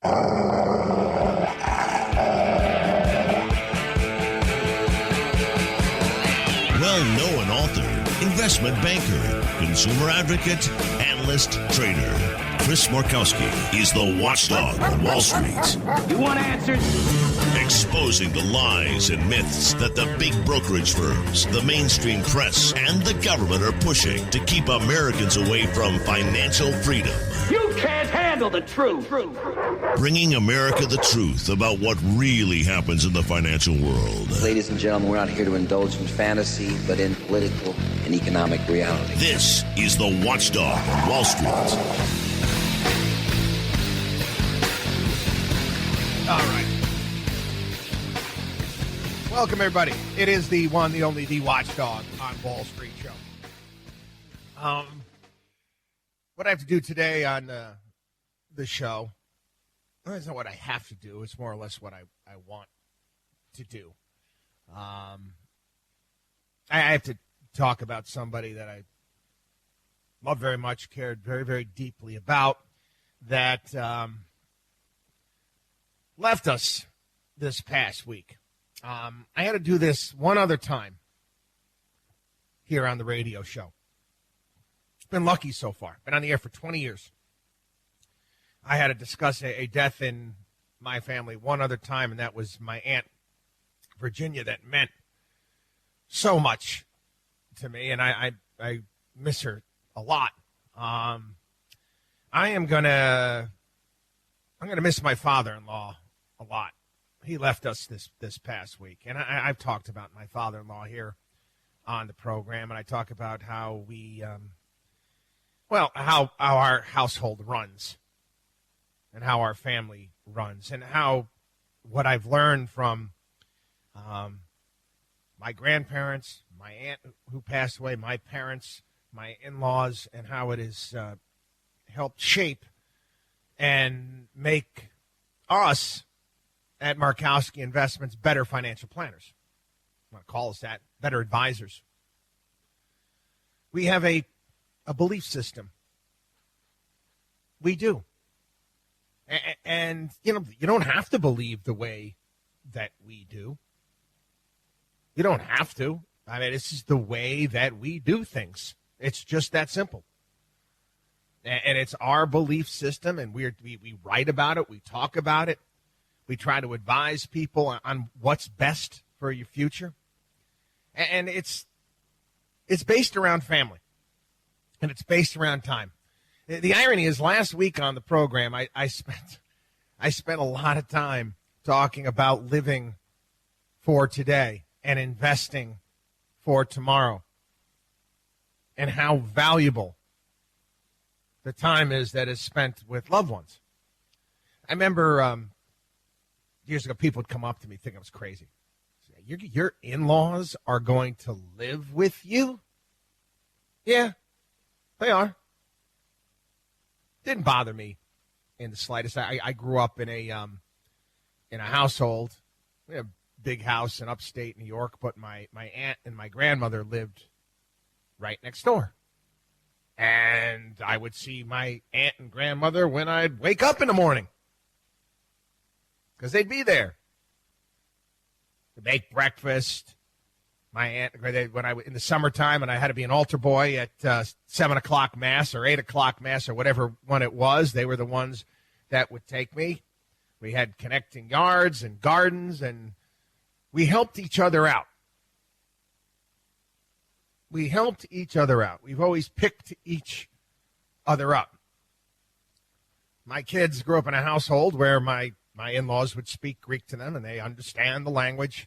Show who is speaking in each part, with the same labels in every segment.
Speaker 1: Well-known author, investment banker, consumer advocate, analyst, trader. Chris Markowski is the watchdog on Wall Street.
Speaker 2: You want answers?
Speaker 1: Exposing the lies and myths that the big brokerage firms, the mainstream press, and the government are pushing to keep Americans away from financial freedom.
Speaker 2: You can't handle the truth.
Speaker 1: Bringing America the truth about what really happens in the financial world.
Speaker 3: Ladies and gentlemen, we're not here to indulge in fantasy, but in political and economic reality.
Speaker 1: This is the Watchdog on Wall Street.
Speaker 4: All right. Welcome, everybody. It is the one, the only, the Watchdog on Wall Street show. What I have to do today on the show, well, it's not what I have to do. It's more or less what I want to do. I have to talk about somebody that I love very much, cared very, very deeply about, that left us this past week. I had to do this one other time here on the radio show. Been lucky so far. Been on the air for 20 years. I had to discuss a death in my family one other time, and that was my Aunt Virginia. That meant so much to me, and I miss her a lot. I'm gonna miss my father-in-law a lot. He left us this past week, and I've talked about my father-in-law here on the program, and I talk about how we, how our household runs, and how our family runs, and how what I've learned from my grandparents, my aunt who passed away, my parents, my in-laws, and how it has helped shape and make us at Markowski Investments better financial planners. I want to call us that, better advisors. We have a belief system. We do. And, you don't have to believe the way that we do. You don't have to. I mean, this is the way that we do things. It's just that simple. And it's our belief system, and we write about it. We talk about it. We try to advise people on what's best for your future. And it's based around family, and it's based around time. The irony is, last week on the program, I spent a lot of time talking about living for today and investing for tomorrow, and how valuable the time is that is spent with loved ones. I remember years ago, people would come up to me thinking I was crazy. Your in-laws are going to live with you? Yeah, they are. Didn't bother me in the slightest. I grew up in a household. We had a big house in upstate New York, but my aunt and my grandmother lived right next door. And I would see my aunt and grandmother when I'd wake up in the morning, because they'd be there to make breakfast. My aunt, when in the summertime, and I had to be an altar boy at 7 o'clock mass or 8 o'clock mass or whatever one it was, they were the ones that would take me. We had connecting yards and gardens, and we helped each other out. We helped each other out. We've always picked each other up. My kids grew up in a household where my in-laws would speak Greek to them, and they understand the language.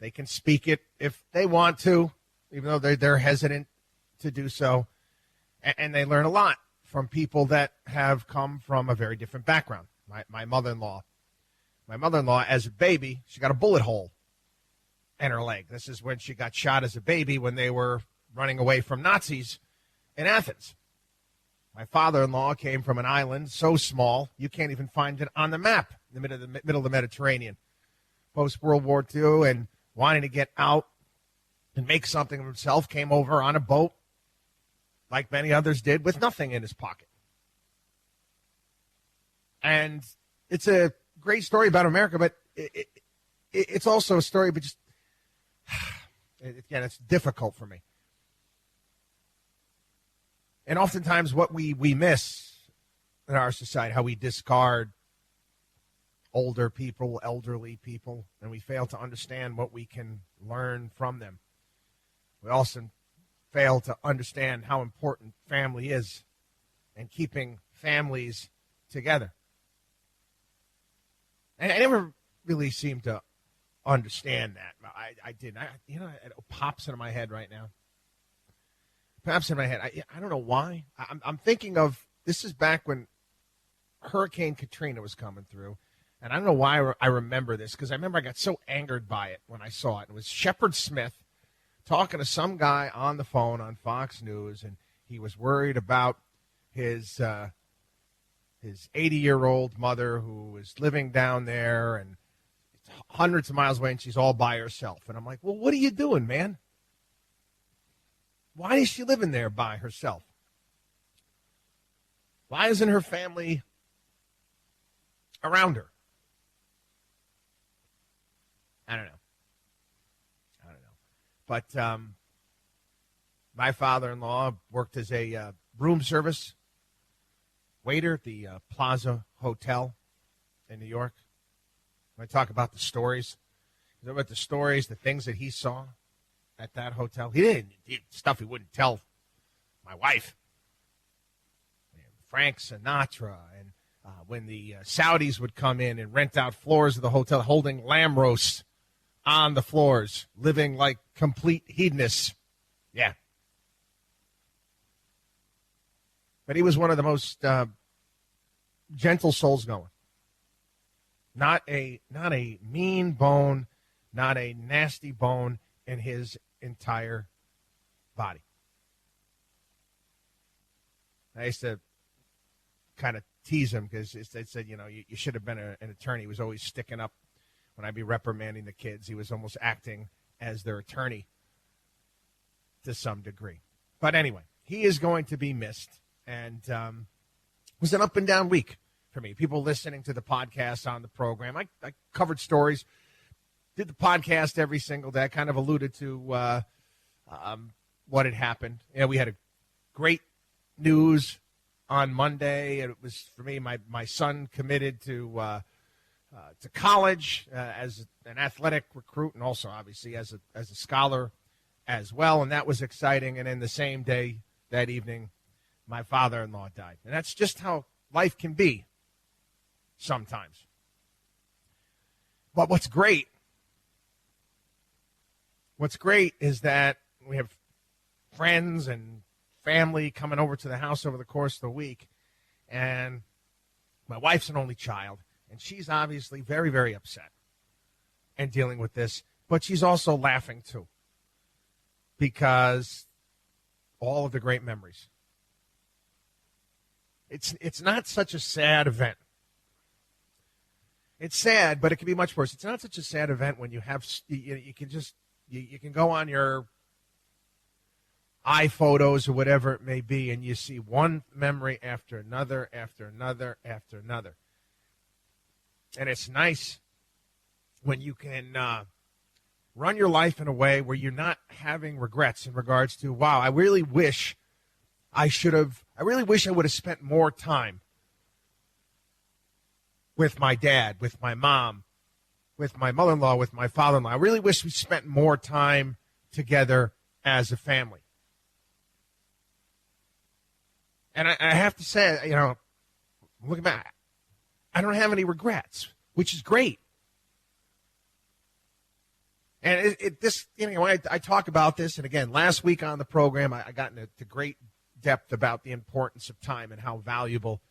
Speaker 4: They can speak it if they want to, even though they're hesitant to do so. And they learn a lot from people that have come from a very different background. My mother-in-law. My mother-in-law, as a baby, she got a bullet hole in her leg. This is when she got shot as a baby when they were running away from Nazis in Athens. My father-in-law came from an island so small you can't even find it on the map in the middle of the Mediterranean. Post-World War II, and wanting to get out and make something of himself, came over on a boat, like many others did, with nothing in his pocket. And it's a great story about America, but it's also a story, but just, again, it's difficult for me. And oftentimes what we miss in our society, how we discard older people, elderly people, and we fail to understand what we can learn from them. We also fail to understand how important family is and keeping families together. And I never really seemed to understand that. I didn't. It pops into my head right now. Pops in my head. I don't know why. I'm thinking of, this is back when Hurricane Katrina was coming through. And I don't know why I remember this, because I remember I got so angered by it when I saw it. It was Shepard Smith talking to some guy on the phone on Fox News, and he was worried about his 80-year-old mother who was living down there and hundreds of miles away, and she's all by herself. And I'm like, well, what are you doing, man? Why is she living there by herself? Why isn't her family around her? I don't know. But my father-in-law worked as a room service waiter at the Plaza Hotel in New York. When I talk about the stories, the things that he saw at that hotel. Stuff he wouldn't tell my wife. Frank Sinatra, and when the Saudis would come in and rent out floors of the hotel, holding lamb roasts on the floors, living like complete hedonists. Yeah. But he was one of the most gentle souls going. Not a mean bone, not a nasty bone in his entire body. I used to kind of tease him because they said, you should have been an attorney. He was always sticking up when I'd be reprimanding the kids. He was almost acting as their attorney to some degree. But anyway, he is going to be missed. And it was an up and down week for me. People listening to the podcast on the program. I covered stories, did the podcast every single day. I kind of alluded to what had happened. We had a great news on Monday. It was, for me, my son committed to college as an athletic recruit, and also obviously as a scholar as well, and that was exciting. And then the same day, that evening, my father-in-law died. And that's just how life can be sometimes. But what's great is that we have friends and family coming over to the house over the course of the week, and my wife's an only child, and she's obviously very, very upset and dealing with this, but she's also laughing too, because all of the great memories. It's not such a sad event. It's sad, but it can be much worse. It's not such a sad event when you have you can go on your iPhotos or whatever it may be, and you see one memory after another, after another, after another. And it's nice when you can run your life in a way where you're not having regrets in regards to, wow, I really wish I would have spent more time with my dad, with my mom, with my mother-in-law, with my father-in-law. I really wish we spent more time together as a family. And I have to say, looking back, I don't have any regrets, which is great. And I talk about this, and again, last week on the program, I got into great depth about the importance of time and how valuable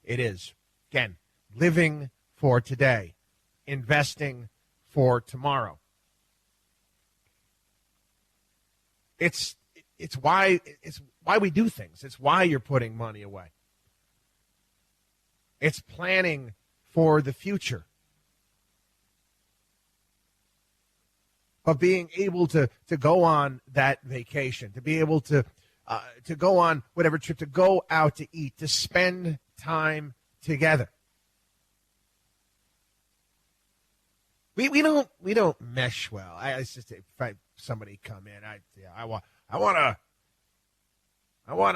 Speaker 4: it is. Again, living for today, investing for tomorrow. It's why we do things. It's why you're putting money away. It's planning for the future. Of being able to go on that vacation, to be able to go on whatever trip, to go out to eat, to spend time together. We don't mesh well. It's just if somebody come in, I want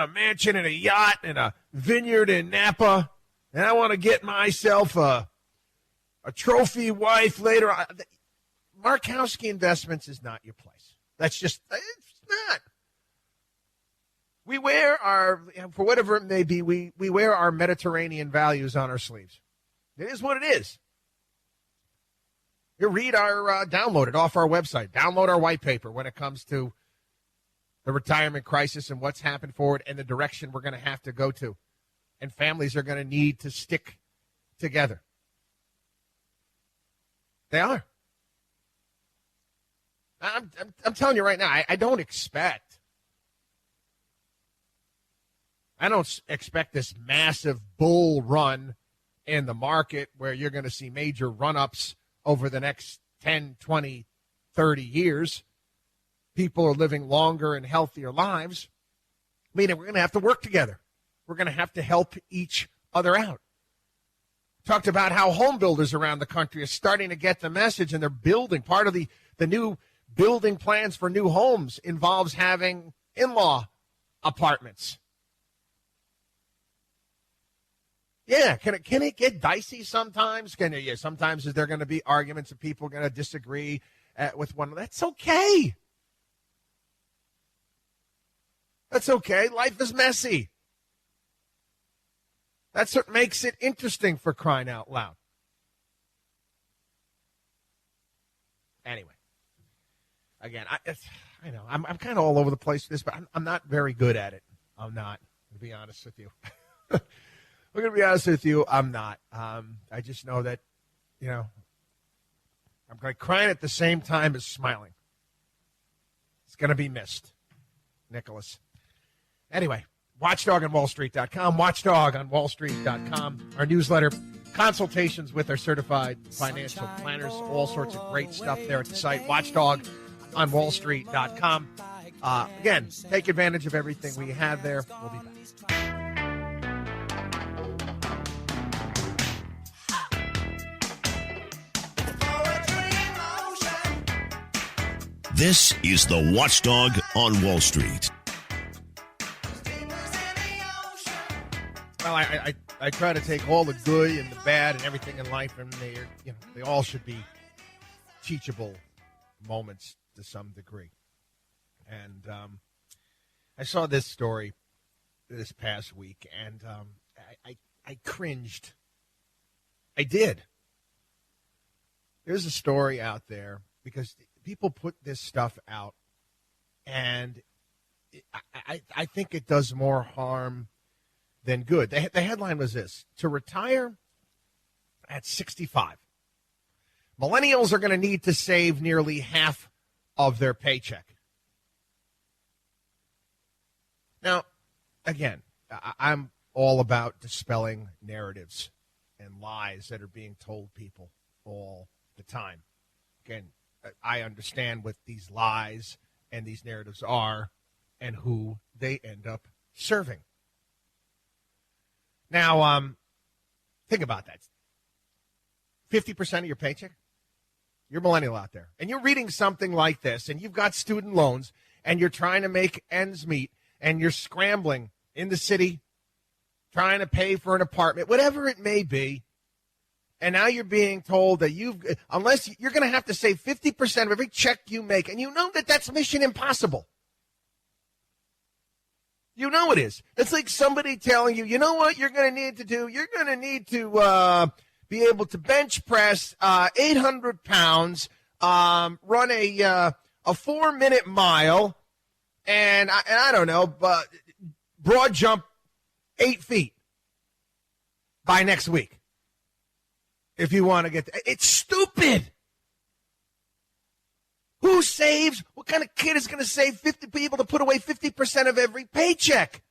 Speaker 4: a mansion and a yacht and a vineyard in Napa, and I want to get myself a trophy wife later on. Markowski Investments is not your place. It's not. We wear for whatever it may be, we wear our Mediterranean values on our sleeves. It is what it is. You read download it off our website. Download our white paper when it comes to the retirement crisis and what's happened forward and the direction we're going to have to go to. And families are going to need to stick together. They are. I'm telling you right now, I don't expect this massive bull run in the market where you're going to see major run-ups over the next 10, 20, 30 years. People are living longer and healthier lives. Meaning we're going to have to work together. We're going to have to help each other out. Talked about how home builders around the country are starting to get the message, and they're building. Part of the new building plans for new homes involves having in-law apartments. Yeah, can it get dicey sometimes? Sometimes is there going to be arguments and people are going to disagree with one another? That's okay. That's okay. Life is messy. That's what makes it interesting, for crying out loud. Anyway, again, I know I'm kind of all over the place with this, but I'm not very good at it. I'm not, to be honest with you. I'm going to be honest with you, I'm not. I just know that, I'm crying at the same time as smiling. It's going to be missed, Nicholas. Anyway, Watchdog on WallStreet.com, Watchdog on WallStreet.com. Our newsletter, consultations with our certified financial planners, all sorts of great stuff there at the site, Watchdog on WallStreet.com. Again, take advantage of everything we have there. We'll be back.
Speaker 1: This is the Watchdog on Wall Street.
Speaker 4: Well, I try to take all the good and the bad and everything in life, and they all should be teachable moments to some degree. And I saw this story this past week, and I cringed. I did. There's a story out there because people put this stuff out, and I think it does more harm than good. The headline was this: to retire at 65, millennials are going to need to save nearly half of their paycheck. Now, again, I'm all about dispelling narratives and lies that are being told people all the time. Again, I understand what these lies and these narratives are and who they end up serving. Now, think about that. 50% of your paycheck? You're a millennial out there. And you're reading something like this, and you've got student loans, and you're trying to make ends meet, and you're scrambling in the city, trying to pay for an apartment, whatever it may be. And now you're being told that unless you're going to have to save 50% of every check you make. And you know that that's mission impossible. You know it is. It's like somebody telling you, you know what you're going to need to do? You're going to need to be able to bench press 800 pounds, run a 4-minute mile, and I don't know, but broad jump 8 feet by next week. If you want to get it's stupid. Who saves? What kind of kid is going to save 50 people to put away 50% of every paycheck?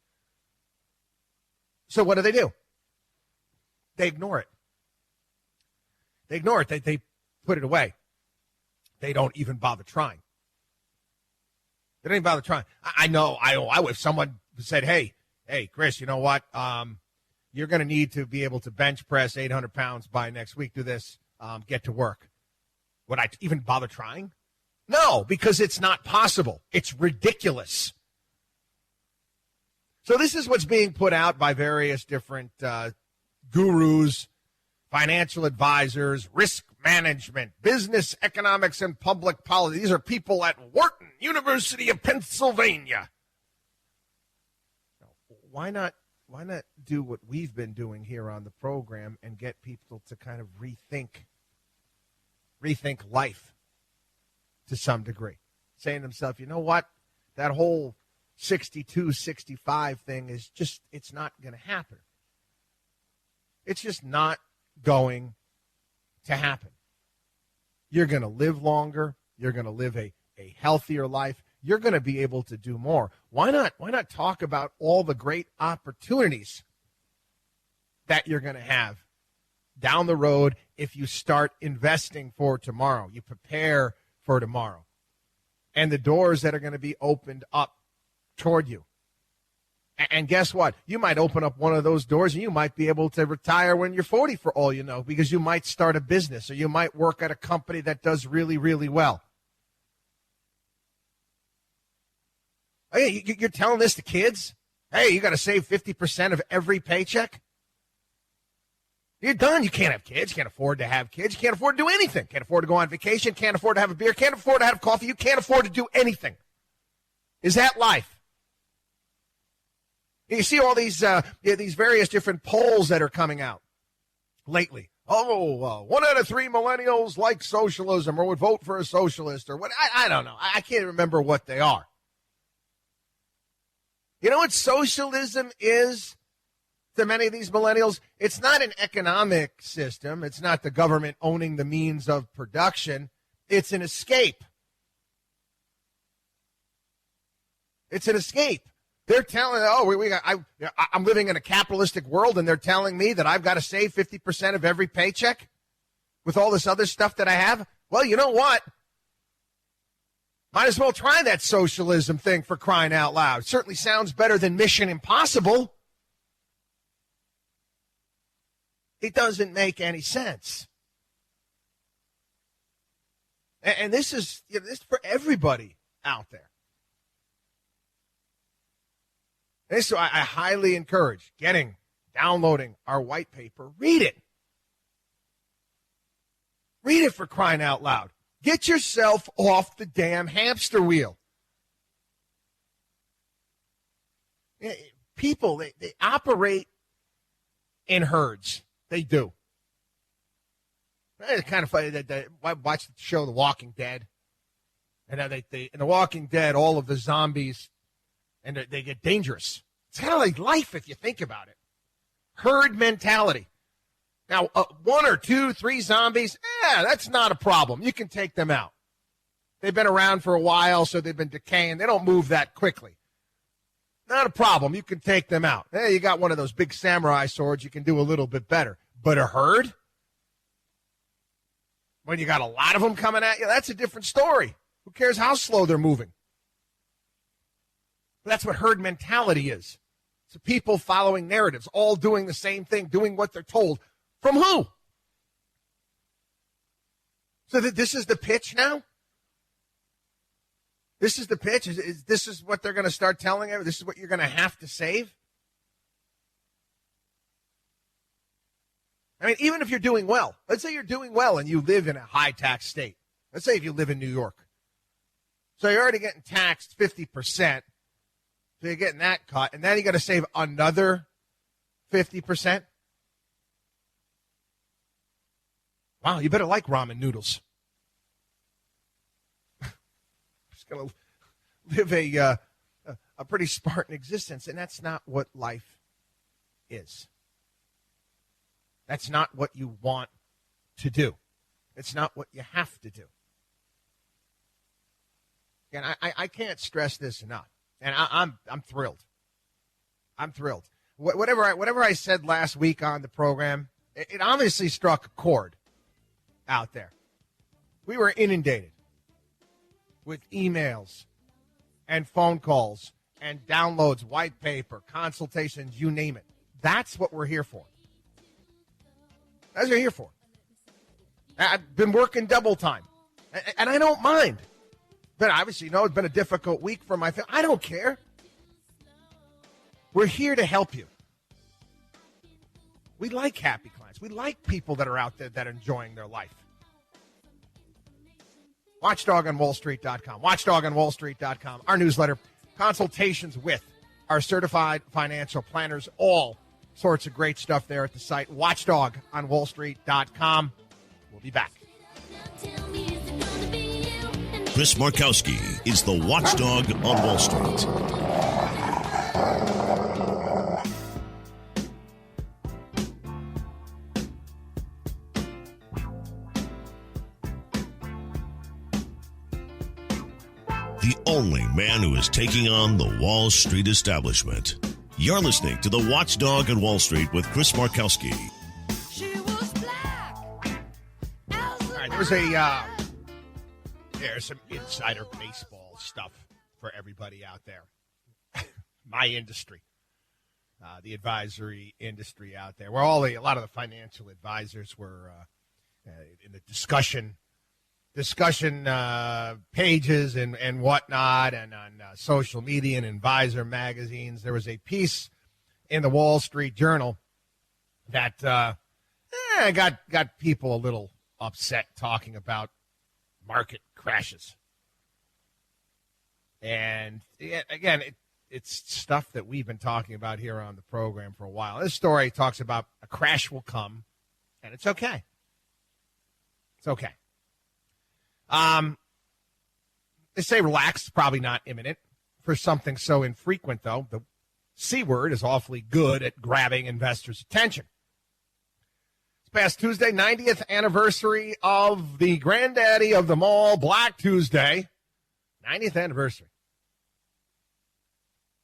Speaker 4: So what do? They ignore it. They put it away. They don't even bother trying. They don't even bother trying. I know. If someone said, hey, Chris, you know what? You're going to need to be able to bench press 800 pounds by next week. Do this. Get to work. Would I even bother trying? No, because it's not possible. It's ridiculous. So this is what's being put out by various different gurus, financial advisors, risk management, business economics, and public policy. These are people at Wharton, University of Pennsylvania. Why not do what we've been doing here on the program and get people to kind of rethink life to some degree? Saying to themselves, you know what? That whole 62, 65 thing is just, it's not going to happen. It's just not going to happen. You're going to live longer. You're going to live a healthier life. You're going to be able to do more. Why not talk about all the great opportunities that you're going to have down the road if you start investing for tomorrow? You prepare for tomorrow. And the doors that are going to be opened up toward you. And guess what? You might open up one of those doors and you might be able to retire when you're 40 for all you know, because you might start a business or you might work at a company that does really, really well. Hey, you're telling this to kids? Hey, you got to save 50% of every paycheck? You're done. You can't have kids. You can't afford to have kids. You can't afford to do anything. Can't afford to go on vacation. Can't afford to have a beer. Can't afford to have coffee. You can't afford to do anything. Is that life? You see all these various different polls that are coming out lately. Oh, 1 out of 3 millennials like socialism or would vote for a socialist or what? I don't know. I can't remember what they are. You know what socialism is to many of these millennials? It's not an economic system. It's not the government owning the means of production. It's an escape. It's an escape. They're telling, I'm living in a capitalistic world, and they're telling me that I've got to save 50% of every paycheck with all this other stuff that I have. Well, you know what? Might as well try that socialism thing, for crying out loud. It certainly sounds better than Mission Impossible. It doesn't make any sense. And this is for everybody out there. And so I highly encourage downloading our white paper. Read it. Read it, for crying out loud. Get yourself off the damn hamster wheel. People, they operate in herds. They do. It's kind of funny that I watched the show The Walking Dead. And in The Walking Dead, all of the zombies, and they get dangerous. It's kind of like life if you think about it. Herd mentality. Now, 1 or 2, 3 zombies, that's not a problem. You can take them out. They've been around for a while, so they've been decaying. They don't move that quickly. Not a problem. You can take them out. Hey, you got one of those big samurai swords, you can do a little bit better. But a herd? When you got a lot of them coming at you, that's a different story. Who cares how slow they're moving? But that's what herd mentality is. It's people following narratives, all doing the same thing, doing what they're told. From who? So this is the pitch now? This is the pitch? This is what they're going to start telling you? This is what you're going to have to save? I mean, even if you're doing well. Let's say you're doing well and you live in a high-tax state. Let's say if you live in New York. So you're already getting taxed 50%. So you're getting that cut. And then you got to save another 50%. Wow, you better like ramen noodles. Just going to live a pretty Spartan existence, and that's not what life is. That's not what you want to do. It's not what you have to do. And I can't stress this enough. And I'm thrilled. I'm thrilled. Whatever I said last week on the program, it obviously struck a chord out there. We were inundated with emails and phone calls and downloads, white paper, consultations, you name it. That's what we're here for. That's what we're here for. I've been working double time And I don't mind. But obviously, it's been a difficult week for my family. I don't care. We're here to help you. We like happy clients. We like people that are out there that are enjoying their life. WatchdogOnWallStreet.com. WatchdogOnWallStreet.com. Our newsletter. Consultations with our certified financial planners. All sorts of great stuff there at the site. WatchdogOnWallStreet.com. We'll be back.
Speaker 1: Chris Markowski is the Watchdog on Wall Street. The only man who is taking on the Wall Street establishment. You're listening to the Watchdog on Wall Street with Chris Markowski.
Speaker 4: All right, there's some insider baseball stuff for everybody out there. My industry, the advisory industry out there, where a lot of the financial advisors were in the discussion pages and whatnot, and on social media and advisor magazines. There was a piece in the Wall Street Journal that got people a little upset, talking about market crashes. And again, it's stuff that we've been talking about here on the program for a while. This story talks about a crash will come, and it's okay. It's okay. They say relax, probably not imminent. For something so infrequent, though, the C word is awfully good at grabbing investors' attention. This past Tuesday, 90th anniversary of the granddaddy of them all, Black Tuesday. 90th anniversary.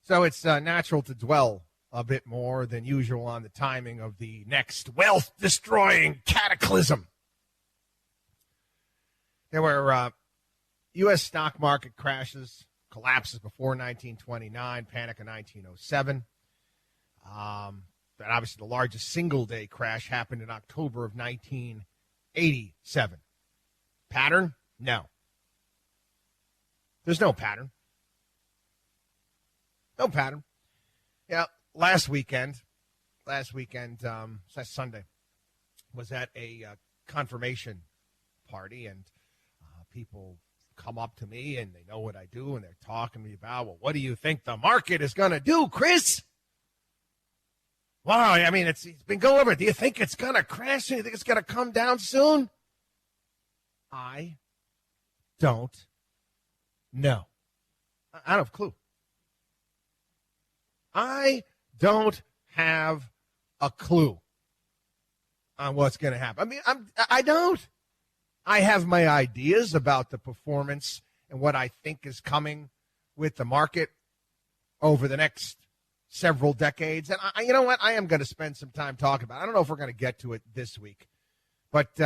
Speaker 4: So it's natural to dwell a bit more than usual on the timing of the next wealth-destroying cataclysm. There were U.S. stock market crashes, collapses before 1929, panic in 1907. And obviously the largest single-day crash happened in October of 1987. Pattern? No. There's no pattern. No pattern. Yeah, last weekend, last Sunday, was at a confirmation party, and people come up to me, and they know what I do, and they're talking to me about, well, what do you think the market is going to do, Chris? Wow, I mean, it's been going over. Do you think it's going to crash? Do you think it's going to come down soon? I don't know. I don't have a clue. I don't have a clue on what's going to happen. I mean, I don't. I have my ideas about the performance and what I think is coming with the market over the next several decades. And you know what? I am going to spend some time talking about it. I don't know if we're going to get to it this week, but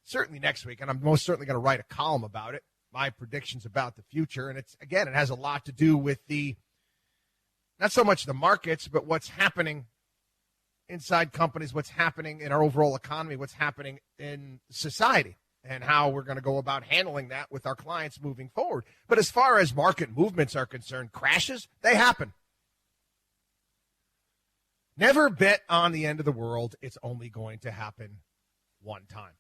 Speaker 4: certainly next week. And I'm most certainly going to write a column about it, my predictions about the future. And it has a lot to do with not so much the markets, but what's happening inside companies, what's happening in our overall economy, what's happening in society, and how we're going to go about handling that with our clients moving forward. But as far as market movements are concerned, crashes, they happen. Never bet on the end of the world. It's only going to happen one time.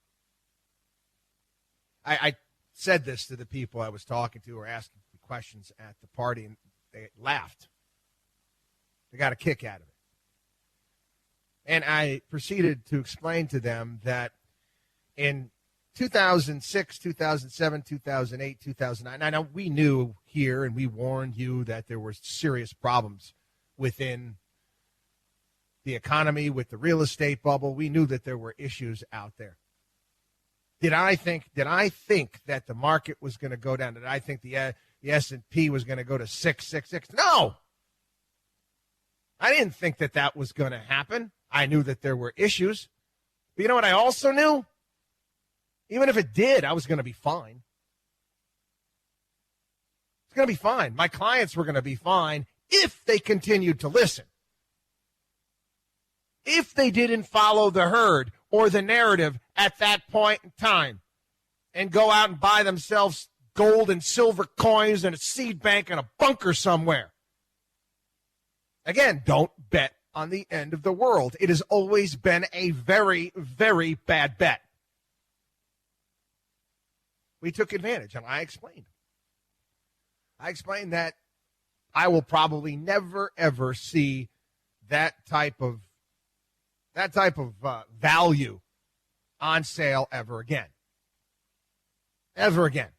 Speaker 4: I said this to the people I was talking to or asking questions at the party, and they laughed. They got a kick out of it. And I proceeded to explain to them that in 2006, 2007, 2008, 2009, I know we knew here and we warned you that there were serious problems within the economy with the real estate bubble. We knew that there were issues out there. Did I think that the market was going to go down? Did I think the S&P was going to go to 666? No. I didn't think that was going to happen. I knew that there were issues. But you know what I also knew? Even if it did, I was going to be fine. It's going to be fine. My clients were going to be fine if they continued to listen. If they didn't follow the herd or the narrative at that point in time. and go out and buy themselves gold and silver coins and a seed bank and a bunker somewhere. Again, don't bet on the end of the world. It has always been a very, very bad bet. We took advantage, and I explained. I explained that I will probably never, ever see that type of value on sale ever again. Ever again.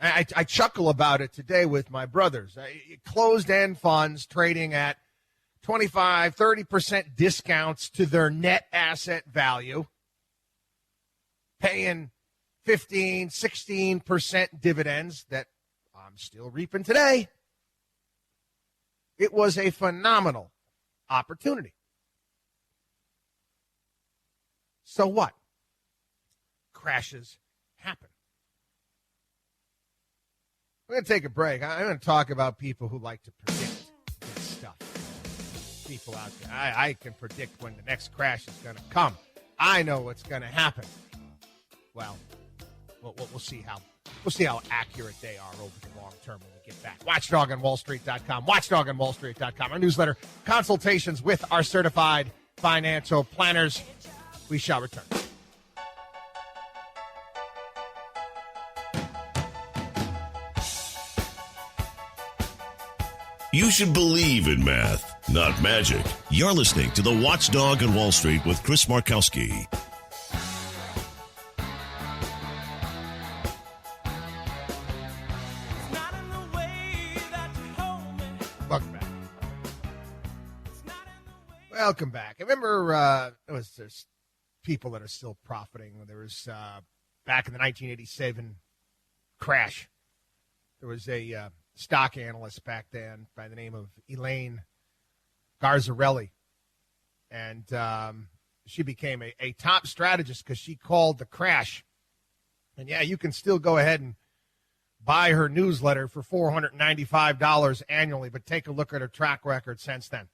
Speaker 4: I chuckle about it today with my brothers. Closed-end funds trading at 25, 30% discounts to their net asset value, paying 15, 16% dividends that I'm still reaping today. It was a phenomenal opportunity. So what? Crashes happen. We're going to take a break. I'm going to talk about people who like to predict this stuff. People out there. I can predict when the next crash is going to come. I know what's going to happen. Well, we'll see how accurate they are over the long term when we get back. WatchdogOnWallStreet.com. WatchdogOnWallStreet.com. Our newsletter, consultations with our certified financial planners. We shall return.
Speaker 1: You should believe in math, not magic. You're listening to the Watchdog on Wall Street with Chris Markowski.
Speaker 4: Welcome back. Welcome back. I remember there's people that are still profiting. There was back in the 1987 crash. There was a stock analyst back then by the name of Elaine Garzarelli. And she became a top strategist because she called the crash. And, yeah, you can still go ahead and buy her newsletter for $495 annually, but take a look at her track record since then.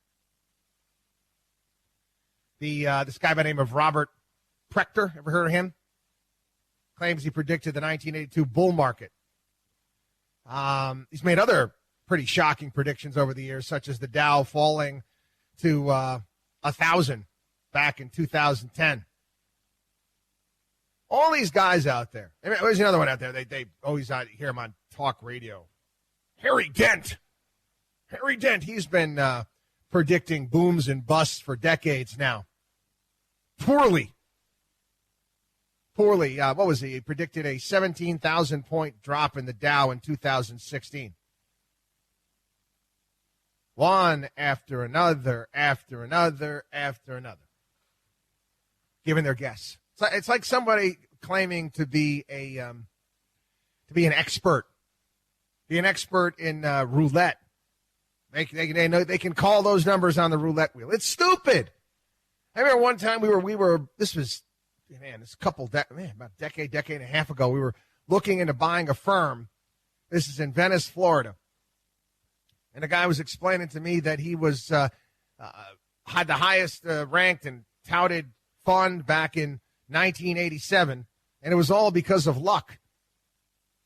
Speaker 4: This guy by the name of Robert Prechter, ever heard of him? Claims he predicted the 1982 bull market. He's made other pretty shocking predictions over the years, such as the Dow falling to 1,000 back in 2010. All these guys out there. There's another one out there. They always hear him on talk radio. Harry Dent. Harry Dent. He's been predicting booms and busts for decades now. Poorly. What was he? He predicted a 17,000-point drop in the Dow in 2016. One after another, after another, after another. Giving their guess. It's like somebody claiming to be an expert. Be an expert in roulette. They know they can call those numbers on the roulette wheel. It's stupid. I remember one time we were this was about a decade and a half ago, we were looking into buying a firm. This is in Venice, Florida. And the guy was explaining to me that he was had the highest ranked and touted fund back in 1987, and it was all because of luck.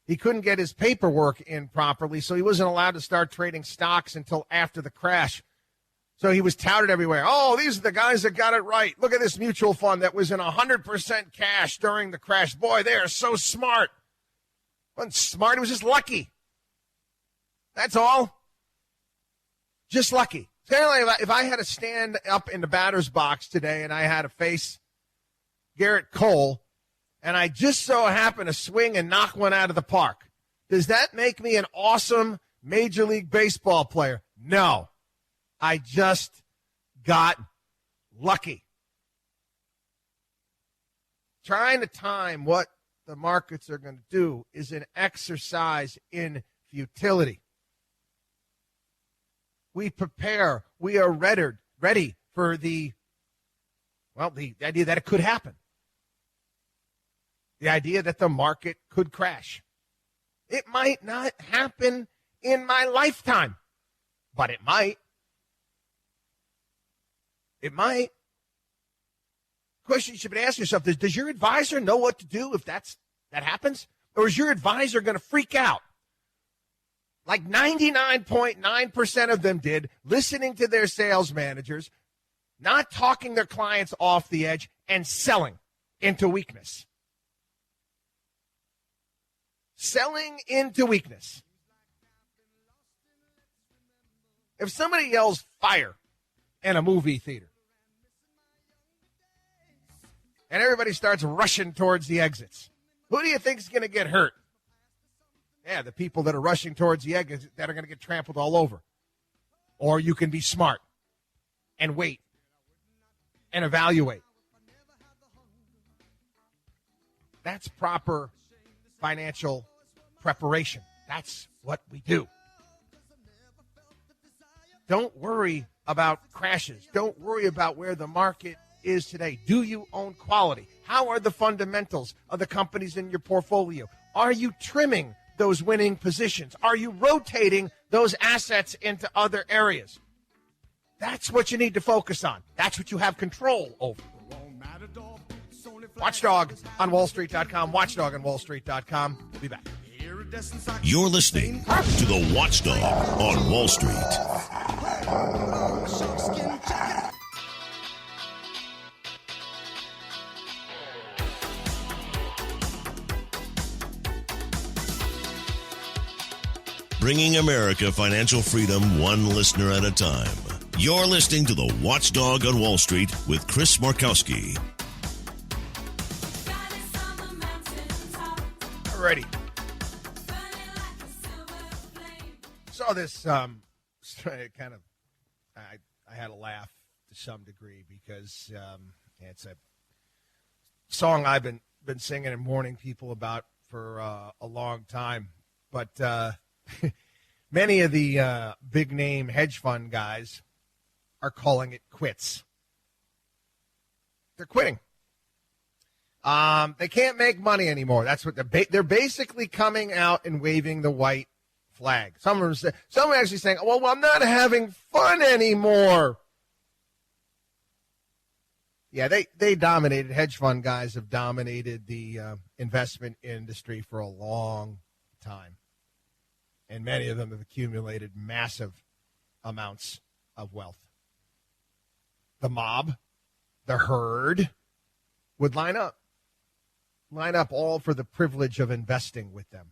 Speaker 4: He couldn't get his paperwork in properly, so he wasn't allowed to start trading stocks until after the crash. So he was touted everywhere. Oh, these are the guys that got it right. Look at this mutual fund that was in 100% cash during the crash. Boy, they are so smart. Wasn't smart, he was just lucky. That's all. Just lucky. It's kind of like if I had to stand up in the batter's box today and I had to face Garrett Cole, and I just so happen to swing and knock one out of the park. Does that make me an awesome Major League Baseball player? No. I just got lucky. Trying to time what the markets are going to do is an exercise in futility. We prepare. We are ready for the idea that it could happen. The idea that the market could crash. It might not happen in my lifetime, but it might. It might. question you should be asking yourself is, does your advisor know what to do if that happens? Or is your advisor going to freak out? Like 99.9% of them did, listening to their sales managers, not talking their clients off the edge, and selling into weakness. Selling into weakness. If somebody yells fire in a movie theater and everybody starts rushing towards the exits, who do you think is going to get hurt? Yeah, the people that are rushing towards the exits that are going to get trampled all over. Or you can be smart and wait and evaluate. That's proper financial preparation. That's what we do. Don't worry about crashes. Don't worry about where the market is today. Do you own quality? How are the fundamentals of the companies in your portfolio? Are you trimming those winning positions? Are you rotating those assets into other areas? That's what you need to focus on. That's what you have control over. Watchdog on WallStreet.com. Watchdog on WallStreet.com. We'll be back.
Speaker 1: You're listening to the Watchdog on Wall Street. Bringing America financial freedom one listener at a time. You're listening to the Watchdog on Wall Street with Chris Markowski.
Speaker 4: Alrighty. Saw this kind of, I had a laugh to some degree because it's a song I've been singing and warning people about for a long time. But many of the big name hedge fund guys are calling it quits. They're quitting. They can't make money anymore. That's what they're basically coming out and waving the white flag. Some are actually saying, well, I'm not having fun anymore. Yeah, they dominated. Hedge fund guys have dominated the investment industry for a long time. And many of them have accumulated massive amounts of wealth. The mob, the herd, would line up all for the privilege of investing with them.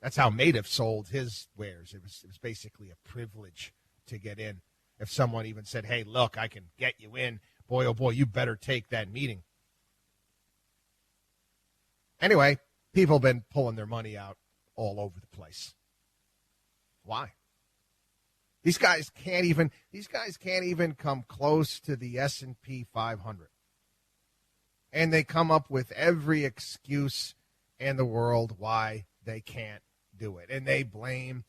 Speaker 4: That's how Madoff sold his wares. It was basically a privilege to get in. If someone even said, hey, look, I can get you in, boy, oh boy, you better take that meeting. Anyway, people have been pulling their money out all over the place. Why? These guys can't even come close to the S&P 500. And they come up with every excuse in the world why they can't do it. And they blame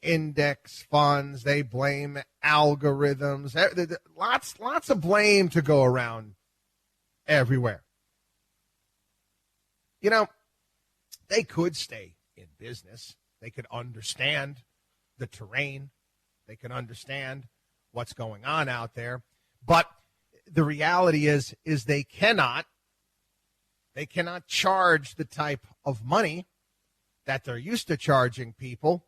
Speaker 4: index funds, they blame algorithms, lots of blame to go around everywhere. You know, they could stay in business. They could understand the terrain. They can understand what's going on out there. But the reality is they cannot charge the type of money that they're used to charging people,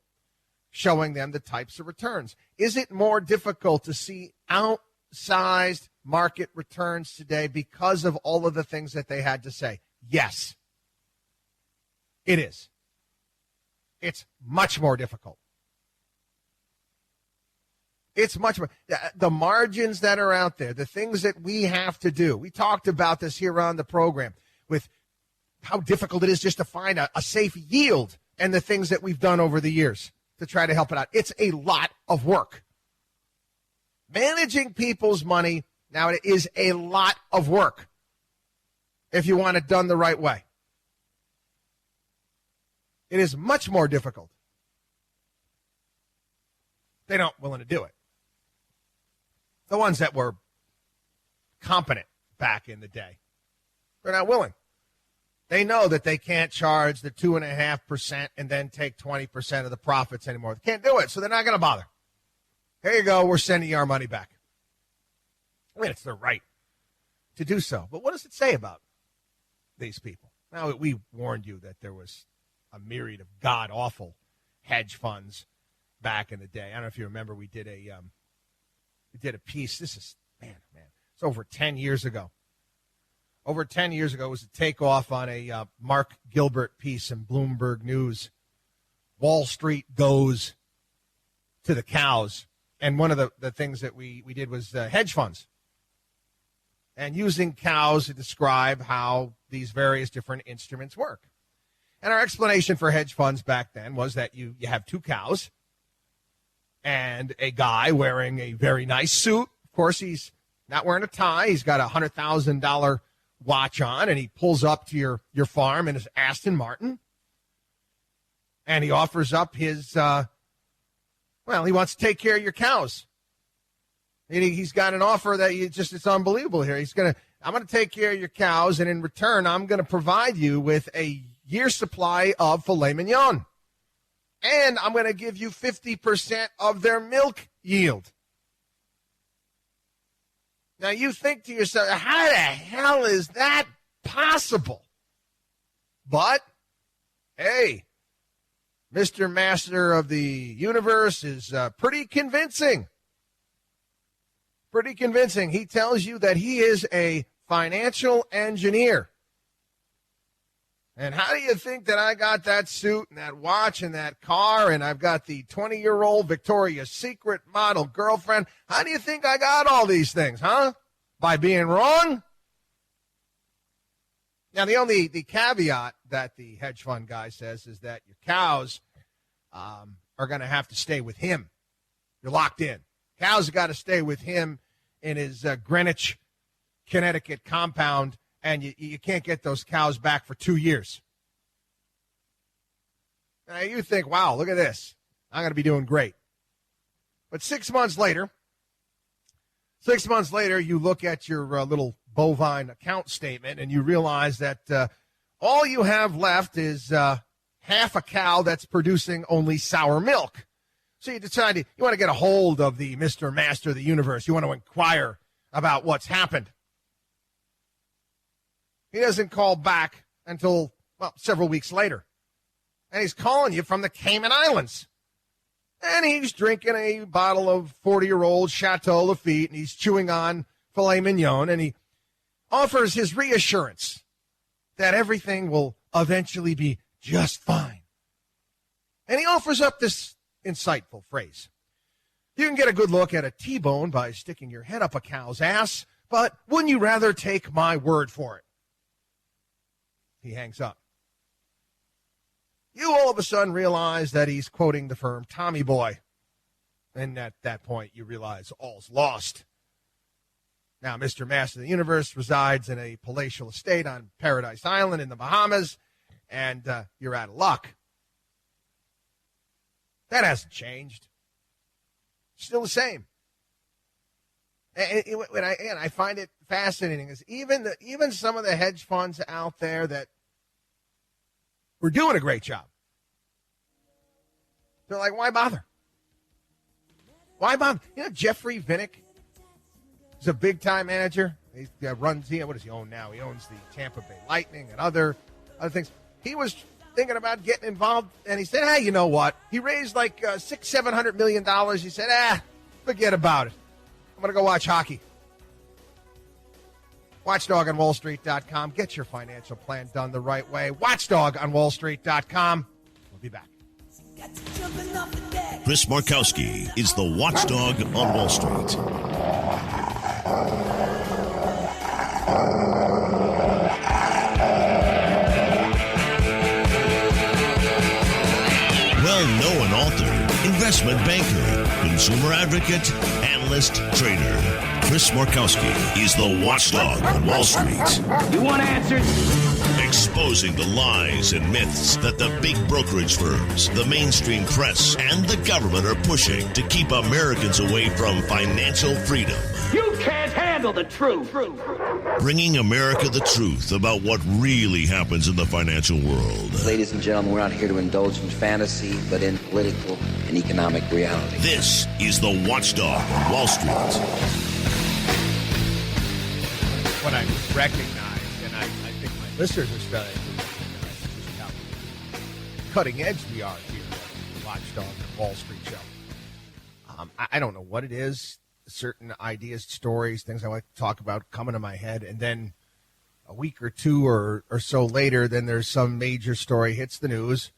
Speaker 4: showing them the types of returns. Is it more difficult to see outsized market returns today because of all of the things that they had to say? Yes, it is. It's much more difficult. It's much more. The margins that are out there, the things that we have to do. We talked about this here on the program with how difficult it is just to find a safe yield and the things that we've done over the years to try to help it out. It's a lot of work. Managing people's money now is a lot of work if you want it done the right way. It is much more difficult. They're not willing to do it. The ones that were competent back in the day, they're not willing. They know that they can't charge the 2.5% and then take 20% of the profits anymore. They can't do it, so they're not going to bother. Here you go. We're sending you our money back. I mean, it's their right to do so. But what does it say about these people? Now, we warned you that there was a myriad of god-awful hedge funds back in the day. I don't know if you remember, we did a piece. This is, man, it's over 10 years ago. Over 10 years ago, it was a takeoff on a Mark Gilbert piece in Bloomberg News. Wall Street goes to the cows. And one of the things that we did was hedge funds. And using cows to describe how these various different instruments work. And our explanation for hedge funds back then was that you have two cows and a guy wearing a very nice suit. Of course, he's not wearing a tie. He's got a $100,000 watch on, and he pulls up to your farm in his Aston Martin. And he offers up his, he wants to take care of your cows. And he's got an offer that it's unbelievable here. I'm going to take care of your cows, and in return, I'm going to provide you with a year's supply of filet mignon. And I'm going to give you 50% of their milk yield. Now, you think to yourself, how the hell is that possible? But, hey, Mr. Master of the Universe is pretty convincing. Pretty convincing. He tells you that he is a financial engineer. And how do you think that I got that suit and that watch and that car, and I've got the 20-year-old Victoria's Secret model girlfriend? How do you think I got all these things, huh? By being wrong? Now, the caveat that the hedge fund guy says is that your cows are going to have to stay with him. You're locked in. Cows have got to stay with him in his Greenwich, Connecticut compound, and you can't get those cows back for 2 years. Now, you think, wow, look at this. I'm going to be doing great. But 6 months later, you look at your little bovine account statement, and you realize that all you have left is half a cow that's producing only sour milk. So you decide you want to get a hold of the Mr. Master of the Universe. You want to inquire about what's happened. He doesn't call back until, several weeks later. And he's calling you from the Cayman Islands. And he's drinking a bottle of 40-year-old Chateau Lafite, and he's chewing on filet mignon, and he offers his reassurance that everything will eventually be just fine. And he offers up this insightful phrase. You can get a good look at a T-bone by sticking your head up a cow's ass, but wouldn't you rather take my word for it? He hangs up. You all of a sudden realize that he's quoting the firm Tommy Boy. And at that point, you realize all's lost. Now, Mr. Master of the Universe resides in a palatial estate on Paradise Island in the Bahamas, and you're out of luck. That hasn't changed. Still the same. And I find it fascinating is even some of the hedge funds out there that were doing a great job. They're like, why bother? Why bother? Jeffrey Vinnick is a big-time manager. He runs, what does he own now? He owns the Tampa Bay Lightning and other things. He was thinking about getting involved, and he said, hey, you know what? He raised like $600-700 million. He said, forget about it. I'm going to go watch hockey. Watchdog on WallStreet.com. Get your financial plan done the right way. Watchdog on WallStreet.com. We'll be back.
Speaker 1: Chris Markowski is the Watchdog on Wall Street. Well-known author, investment banker, consumer advocate, analyst, trader. Chris Markowski is the Watchdog on Wall Street.
Speaker 2: You want answers?
Speaker 1: Exposing the lies and myths that the big brokerage firms, the mainstream press, and the government are pushing to keep Americans away from financial freedom.
Speaker 2: You can't handle the truth.
Speaker 1: Bringing America the truth about what really happens in the financial world.
Speaker 3: Ladies and gentlemen, we're not here to indulge in fantasy, but in political and economic reality.
Speaker 1: This is the Watchdog on Wall Street.
Speaker 4: what I recognize, and I think my listeners are starting to recognize just how cutting edge we are here at Watchdog and Wall Street Show. I don't know what it is. Certain ideas, stories, things I like to talk about coming to my head, and then a week or two or so later, then there's some major story hits the news,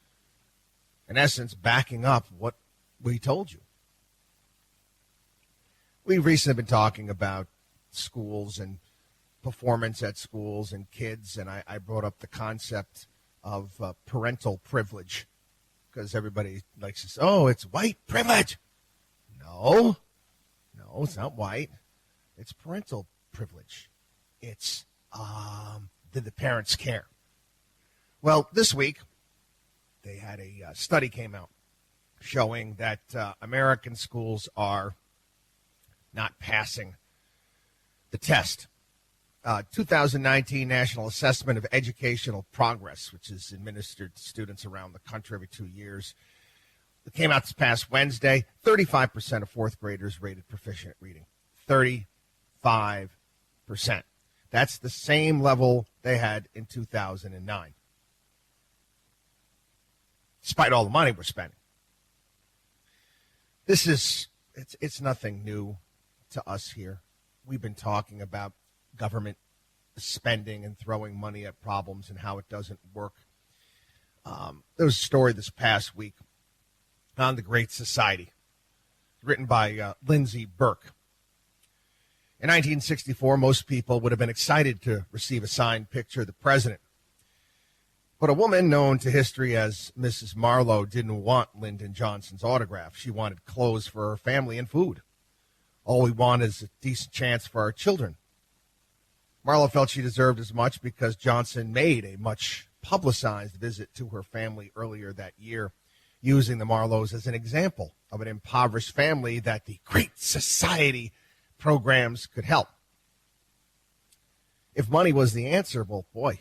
Speaker 4: in essence, backing up what we told you. We've recently been talking about schools and performance at schools and kids, and I brought up the concept of parental privilege because everybody likes to say, oh, it's white privilege. No, it's not white. It's parental privilege. It's did the parents care? Well, this week, they had a study came out showing that American schools are not passing the test. 2019 National Assessment of Educational Progress, which is administered to students around the country every 2 years. It came out this past Wednesday. 35% of fourth graders rated proficient at reading. 35%. That's the same level they had in 2009. Despite all the money we're spending. It's nothing new to us here. We've been talking about government spending and throwing money at problems and how it doesn't work. There was a story this past week on the Great Society, written by Lindsay Burke. In 1964, most people would have been excited to receive a signed picture of the president. But a woman known to history as Mrs. Marlowe didn't want Lyndon Johnson's autograph. She wanted clothes for her family and food. All we want is a decent chance for our children. Marlowe felt she deserved as much because Johnson made a much publicized visit to her family earlier that year, using the Marlowes as an example of an impoverished family that the Great Society programs could help. If money was the answer, well, boy,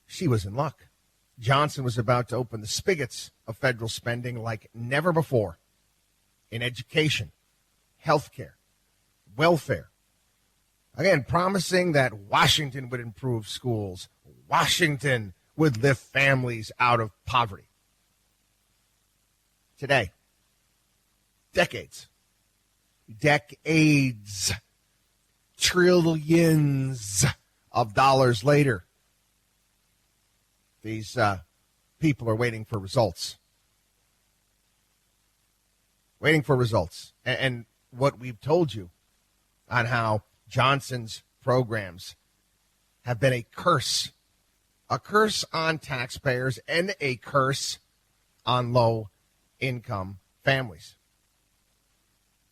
Speaker 4: she was in luck. Johnson was about to open the spigots of federal spending like never before in education, health care, welfare. Again, promising that Washington would improve schools. Washington would lift families out of poverty. Today, decades, trillions of dollars later, these people are waiting for results. Waiting for results. And what we've told you on how Johnson's programs have been a curse on taxpayers and a curse on low-income families.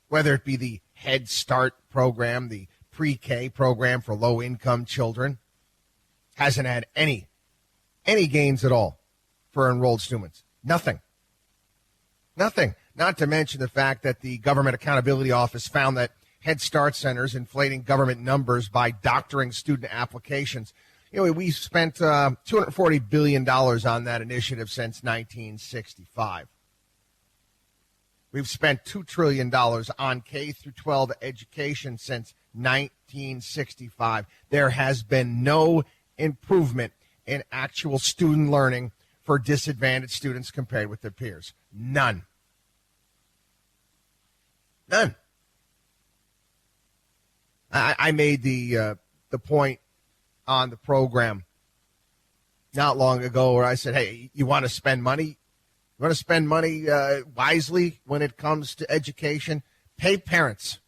Speaker 4: Whether it be the Head Start program, the pre-K program for low-income children, hasn't had any gains at all for enrolled students. Nothing. Not to mention the fact that the Government Accountability Office found that Head Start centers inflating government numbers by doctoring student applications. You know, we spent $240 billion on that initiative since 1965. We've spent $2 trillion on K through 12 education since 1965. There has been no improvement in actual student learning for disadvantaged students compared with their peers. None. I made the point on the program not long ago where I said, hey, you want to spend money? You want to spend money wisely when it comes to education? Pay parents.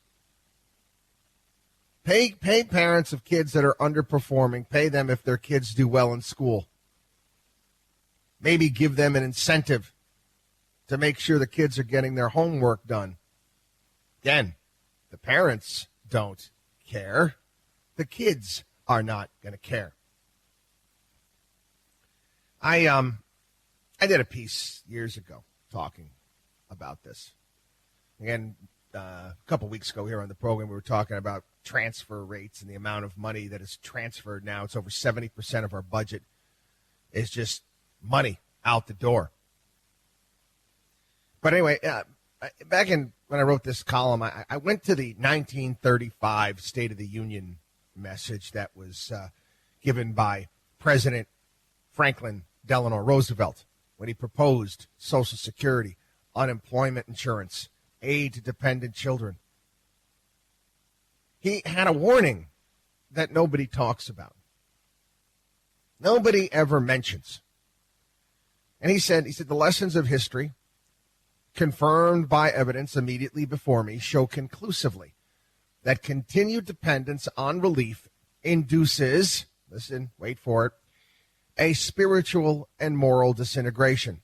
Speaker 4: Pay parents of kids that are underperforming. Pay them if their kids do well in school. Maybe give them an incentive to make sure the kids are getting their homework done. Again, the parents don't care. The kids are not going to care. I did a piece years ago talking about this. Again, a couple weeks ago here on the program, we were talking about transfer rates and the amount of money that is transferred now. It's over 70% of our budget is just money out the door. But anyway, back in when I wrote this column, I went to the 1935 State of the Union message that was given by President Franklin Delano Roosevelt when he proposed Social Security, unemployment insurance, aid to dependent children. He had a warning that nobody talks about. Nobody ever mentions. And he said, the lessons of history, confirmed by evidence immediately before me, show conclusively that continued dependence on relief induces, listen, wait for it, a spiritual and moral disintegration,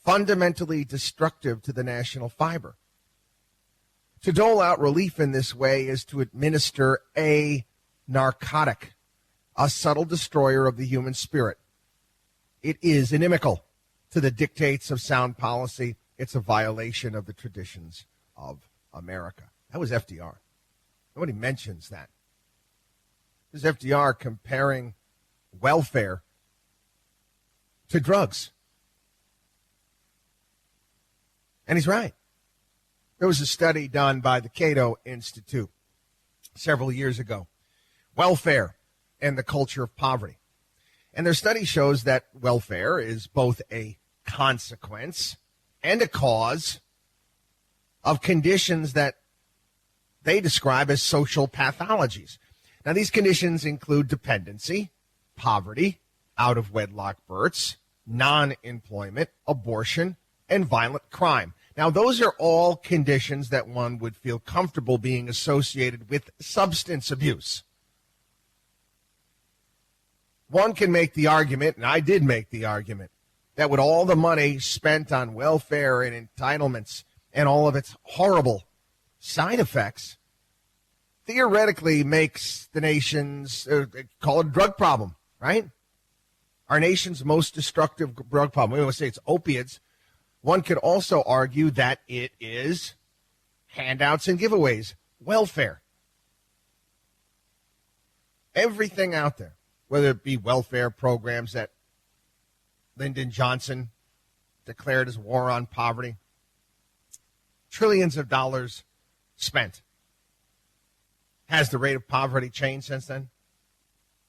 Speaker 4: fundamentally destructive to the national fiber. To dole out relief in this way is to administer a narcotic, a subtle destroyer of the human spirit. It is inimical to the dictates of sound policy. It's a violation of the traditions of America. That was FDR. Nobody mentions that. This is FDR comparing welfare to drugs. And he's right. There was a study done by the Cato Institute several years ago, welfare and the culture of poverty. And their study shows that welfare is both a consequence and a cause of conditions that they describe as social pathologies. Now, these conditions include dependency, poverty, out-of-wedlock births, non-employment, abortion, and violent crime. Now, those are all conditions that one would feel comfortable being associated with substance abuse. One can make the argument, and I did make the argument, that with all the money spent on welfare and entitlements and all of its horrible side effects, theoretically makes the nation's, call it a drug problem, right? Our nation's most destructive drug problem. We always say it's opiates. One could also argue that it is handouts and giveaways, welfare. Everything out there, whether it be welfare programs that Lyndon Johnson declared as war on poverty, trillions of dollars spent. Has the rate of poverty changed since then?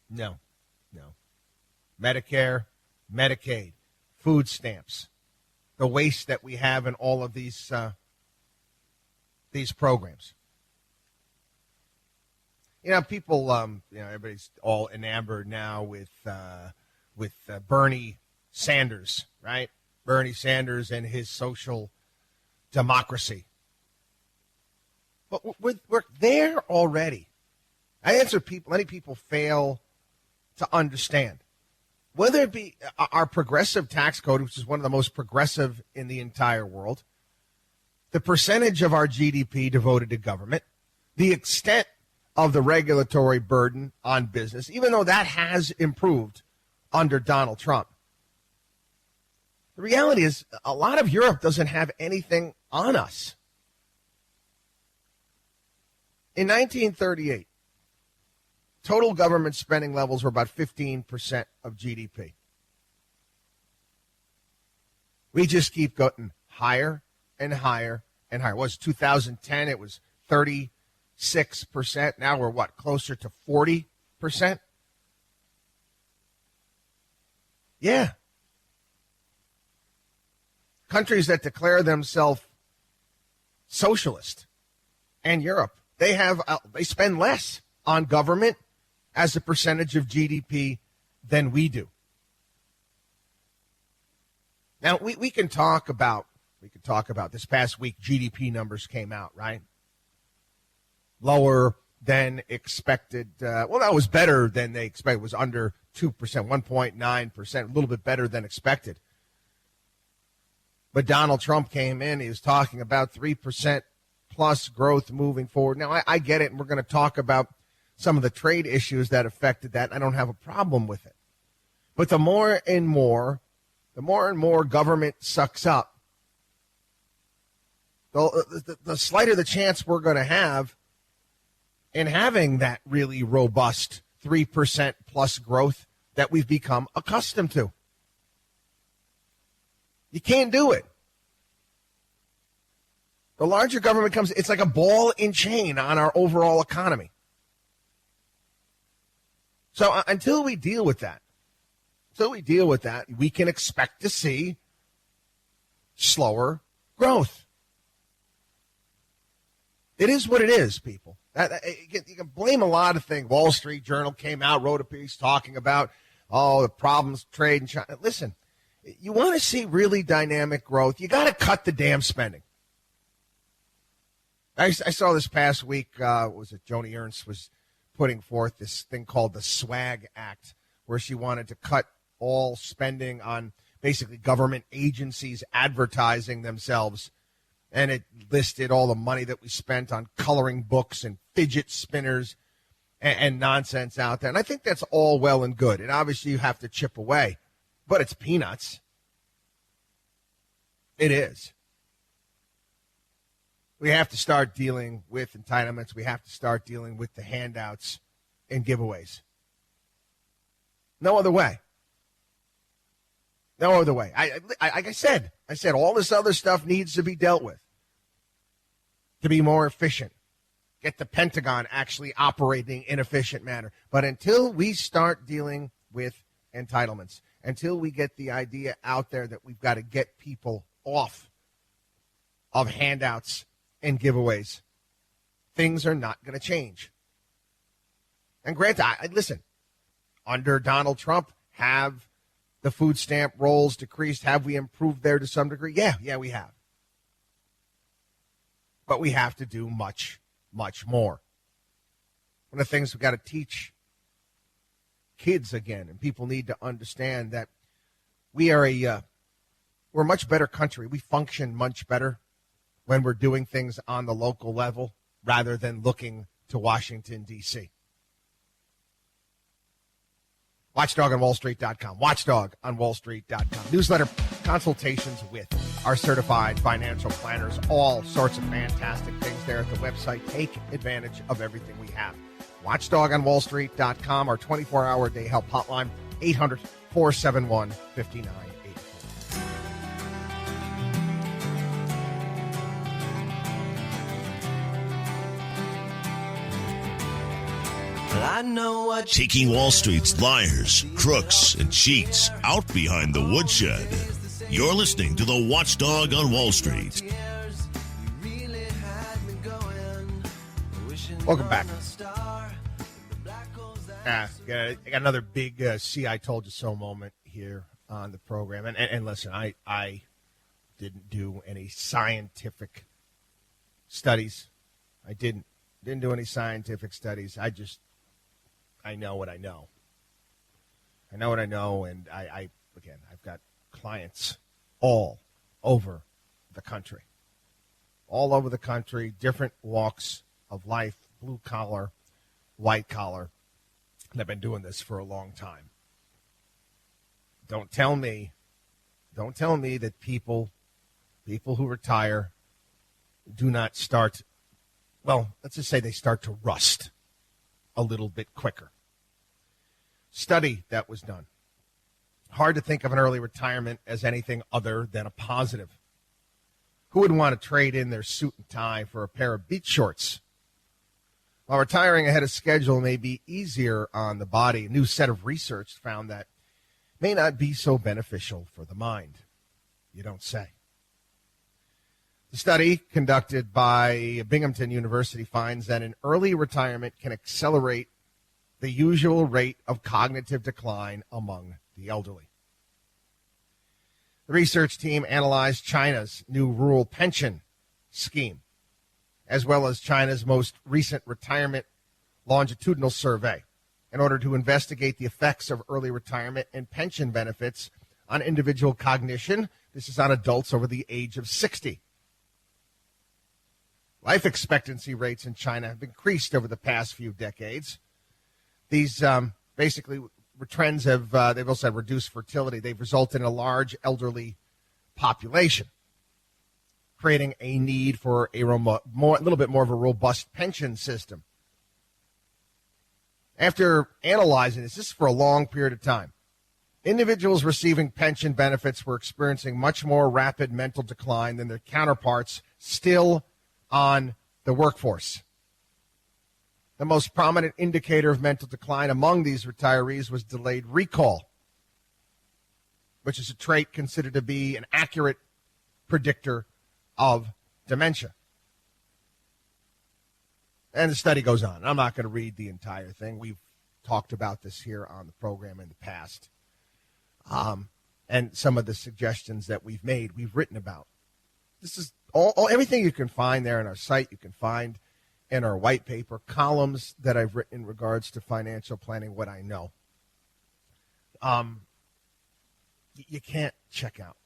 Speaker 4: No. Medicare, Medicaid, food stamps, the waste that we have in all of these programs. You know, people, everybody's all enamored now with Bernie Sanders, right? Bernie Sanders and his social democracy. But we're there already. I answer many people fail to understand. Whether it be our progressive tax code, which is one of the most progressive in the entire world, the percentage of our GDP devoted to government, the extent of the regulatory burden on business, even though that has improved under Donald Trump. The reality is a lot of Europe doesn't have anything on us. In 1938, total government spending levels were about 15% of GDP. We just keep going higher and higher and higher. It was 2010, it was 36%. Now we're closer to 40%? Yeah. Countries that declare themselves socialist and Europe, they spend less on government as a percentage of GDP than we do. Now we can talk about this past week GDP numbers came out, right? Lower than expected. That was better than they expected. It was under 2%, 1.9%, a little bit better than expected. But Donald Trump came in. He was talking about 3% plus growth moving forward. Now, I get it, and we're going to talk about some of the trade issues that affected that. I don't have a problem with it. But the more and more government sucks up, the slighter the chance we're going to have in having that really robust 3% plus growth that we've become accustomed to. You can't do it. The larger government comes, it's like a ball and chain on our overall economy. So until we deal with that, we can expect to see slower growth. It is what it is, people. You can blame a lot of things. Wall Street Journal came out, wrote a piece talking about, the problems trade in China. Listen, you want to see really dynamic growth, you got to cut the damn spending. I saw this past week, Joni Ernst was putting forth this thing called the SWAG Act, where she wanted to cut all spending on basically government agencies advertising themselves. And it listed all the money that we spent on coloring books and fidget spinners and nonsense out there. And I think that's all well and good. And obviously you have to chip away, but it's peanuts. It is. We have to start dealing with entitlements. We have to start dealing with the handouts and giveaways. No other way. No other way. Like I said, all this other stuff needs to be dealt with to be more efficient. Get the Pentagon actually operating in an efficient manner. But until we start dealing with entitlements, until we get the idea out there that we've got to get people off of handouts and giveaways, things are not going to change. And granted, listen, under Donald Trump, have the food stamp rolls decreased? Have we improved there to some degree? Yeah, we have. But we have to do much, much more. One of the things we've got to teach kids again, and people need to understand that we're a much better country. We function much better when we're doing things on the local level rather than looking to Washington, D.C. WatchdogOnWallStreet.com. WatchdogOnWallStreet.com. Newsletter consultations with our certified financial planners. All sorts of fantastic things there at the website. Take advantage of everything we have. WatchdogOnWallStreet.com. Our 24-hour day help hotline, 800-471-5984.
Speaker 1: I know what taking Wall Street's liars, crooks, and cheats out behind the woodshed. You're listening to the Watchdog on Wall Street.
Speaker 4: Welcome back. I got another big see I told you so moment here on the program. And listen, I didn't do any scientific studies. I didn't do any scientific studies. I know what I know. I know what I know, and I've got clients all over the country. All over the country, different walks of life, blue collar, white collar, and I've been doing this for a long time. Don't tell me that people who retire do not start, well, let's just say they start to rust a little bit quicker. Study that was done. Hard to think of an early retirement as anything other than a positive. Who would want to trade in their suit and tie for a pair of beach shorts? While retiring ahead of schedule may be easier on the body, a new set of research found that may not be so beneficial for the mind. You don't say. The study conducted by Binghamton University finds that an early retirement can accelerate the usual rate of cognitive decline among the elderly. The research team analyzed China's new rural pension scheme, as well as China's most recent retirement longitudinal survey, in order to investigate the effects of early retirement and pension benefits on individual cognition. This is on adults over the age of 60. Life expectancy rates in China have increased over the past few decades. These basically trends have, they've also had reduced fertility. They've resulted in a large elderly population, creating a need for a little bit more of a robust pension system. After analyzing this is for a long period of time, individuals receiving pension benefits were experiencing much more rapid mental decline than their counterparts still on the workforce. The most prominent indicator of mental decline among these retirees was delayed recall, which is a trait considered to be an accurate predictor of dementia. And the study goes on. I'm not going to read the entire thing. We've talked about this here on the program in the past. And some of the suggestions that we've made, we've written about. This is everything you can find there on our site. You can find in our white paper columns that I've written in regards to financial planning, what I know. You can't check out.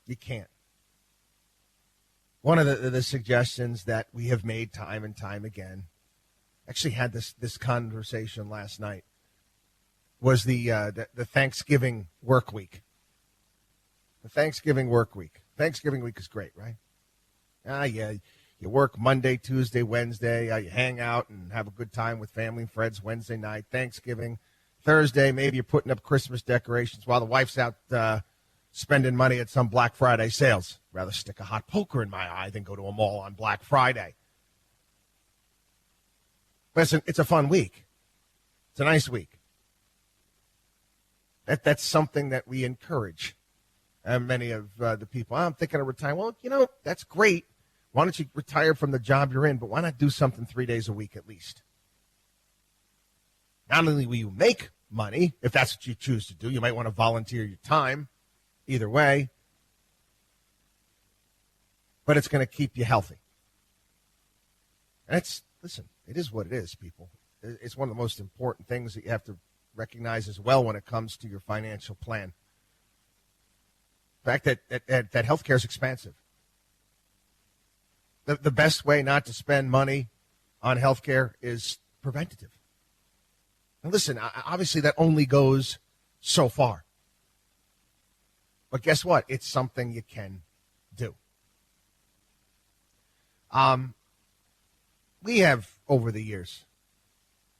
Speaker 4: You can't. One of the suggestions that we have made time and time again, actually had this conversation last night, was the Thanksgiving work week. The Thanksgiving work week. Thanksgiving week is great, right? Yeah, you work Monday, Tuesday, Wednesday. You hang out and have a good time with family and friends Wednesday night. Thanksgiving. Thursday, maybe you're putting up Christmas decorations while the wife's out spending money at some Black Friday sales. Rather stick a hot poker in my eye than go to a mall on Black Friday. But it's a fun week. It's a nice week. That's something that we encourage. And many of the people, I'm thinking of retiring. Well, that's great. Why don't you retire from the job you're in, but why not do something 3 days a week at least? Not only will you make money, if that's what you choose to do, you might want to volunteer your time. Either way. But it's going to keep you healthy. And listen, it is what it is, people. It's one of the most important things that you have to recognize as well when it comes to your financial plan. The fact that healthcare is expensive. The best way not to spend money on healthcare is preventative. And listen, obviously that only goes so far. But guess what? It's something you can do. We have over the years,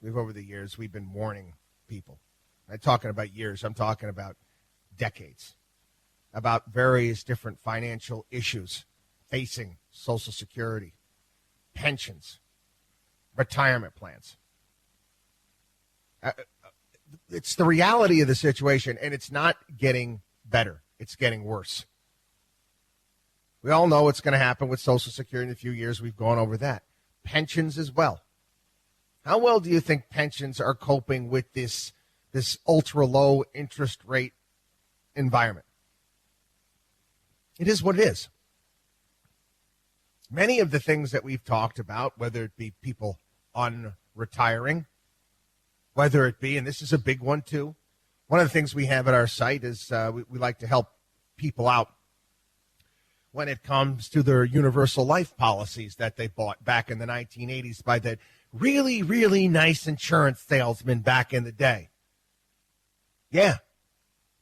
Speaker 4: we've been warning people. I'm not talking about years. I'm talking about decades. About various different financial issues facing Social Security, pensions, retirement plans. It's the reality of the situation, and it's not getting better. It's getting worse. We all know what's going to happen with Social Security in a few years. We've gone over that. Pensions as well. How well do you think pensions are coping with this ultra-low interest rate environment? It is what it is. Many of the things that we've talked about, whether it be people unretiring, whether it be, and this is a big one too, one of the things we have at our site is we like to help people out when it comes to their universal life policies that they bought back in the 1980s by that really, really nice insurance salesman back in the day. Yeah,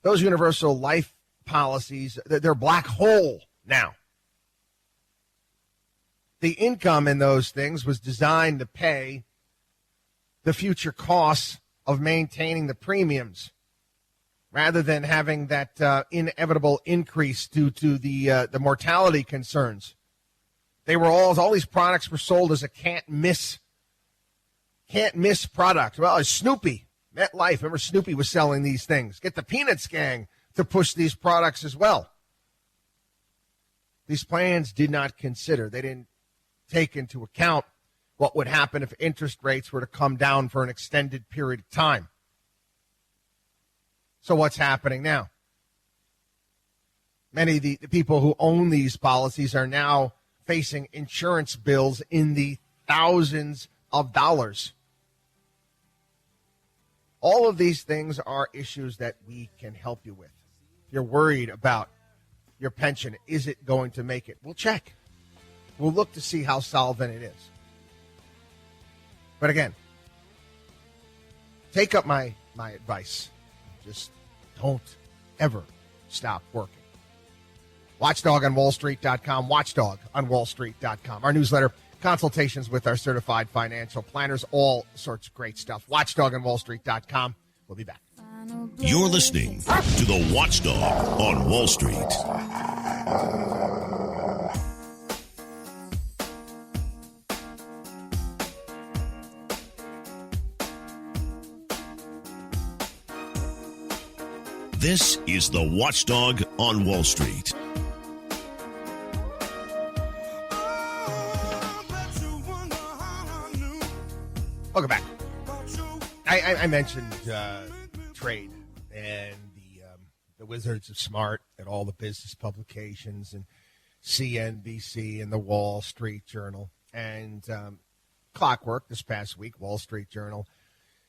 Speaker 4: those universal life policies, they're a black hole now. The income in those things was designed to pay the future costs of maintaining the premiums rather than having that inevitable increase due to the mortality concerns. They were all these products were sold as a can't miss product. Well, it's Snoopy, MetLife. Remember Snoopy was selling these things. Get the Peanuts gang to push these products as well. These plans did not consider. They didn't take into account what would happen if interest rates were to come down for an extended period of time. So what's happening now? Many of the people who own these policies are now facing insurance bills in the thousands of dollars. All of these things are issues that we can help you with. If you're worried about your pension, is it going to make it? We'll check. We'll look to see how solvent it is. But again, take up my advice. Just don't ever stop working. WatchdogOnWallStreet.com, WatchdogOnWallStreet.com. Our newsletter, consultations with our certified financial planners, all sorts of great stuff. WatchdogOnWallStreet.com. We'll be back.
Speaker 1: You're listening to the Watchdog on Wall Street. This is the Watchdog on Wall Street.
Speaker 4: Welcome back. I mentioned trade and the Wizards of Smart and all the business publications and CNBC and the Wall Street Journal. And Clockwork this past week, Wall Street Journal,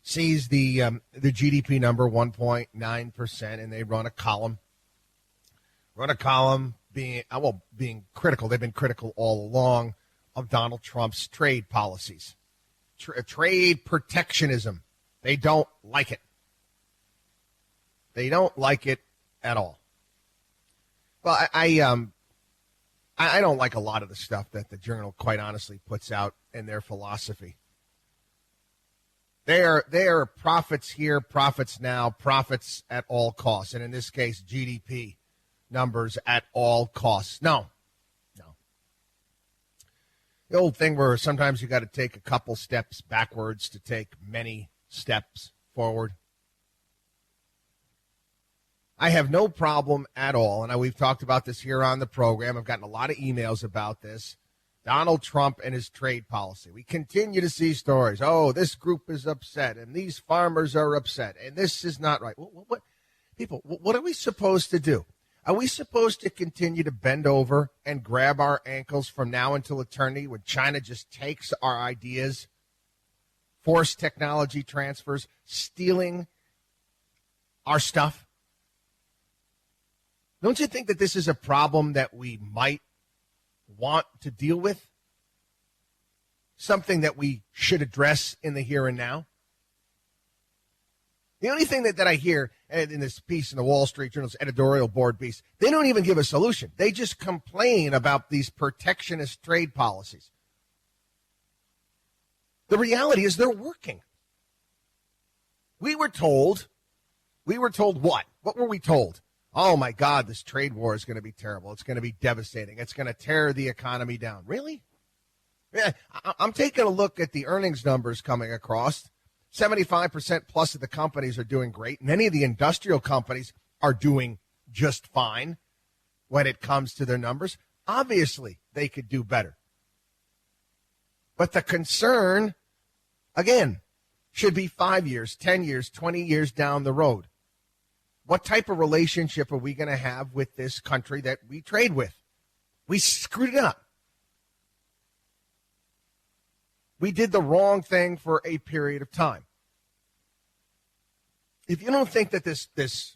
Speaker 4: sees the GDP number 1.9%, and they run a column. Being critical. They've been critical all along of Donald Trump's trade policies. Trade protectionism. They don't like it. They don't like it at all. Well, I don't like a lot of the stuff that the Journal, quite honestly, puts out in their philosophy. They are profits here, profits now, profits at all costs, and in this case, GDP numbers at all costs. No. The old thing where sometimes you got to take a couple steps backwards to take many steps forward. I have no problem at all, and we've talked about this here on the program. I've gotten a lot of emails about this. Donald Trump and his trade policy. We continue to see stories. Oh, this group is upset, and these farmers are upset, and this is not right. What are we supposed to do? Are we supposed to continue to bend over and grab our ankles from now until eternity when China just takes our ideas, forced technology transfers, stealing our stuff? Don't you think that this is a problem that we might want to deal with? Something that we should address in the here and now? The only thing that I hear in this piece in the Wall Street Journal's editorial board piece, they don't even give a solution. They just complain about these protectionist trade policies. The reality is they're working. We were told what? What were we told? Oh, my God, this trade war is going to be terrible. It's going to be devastating. It's going to tear the economy down. Really? Yeah, I'm taking a look at the earnings numbers coming across. 75% plus of the companies are doing great. Many of the industrial companies are doing just fine when it comes to their numbers. Obviously, they could do better. But the concern, again, should be 5 years, 10 years, 20 years down the road. What type of relationship are we going to have with this country that we trade with? We screwed it up. We did the wrong thing for a period of time. If you don't think that this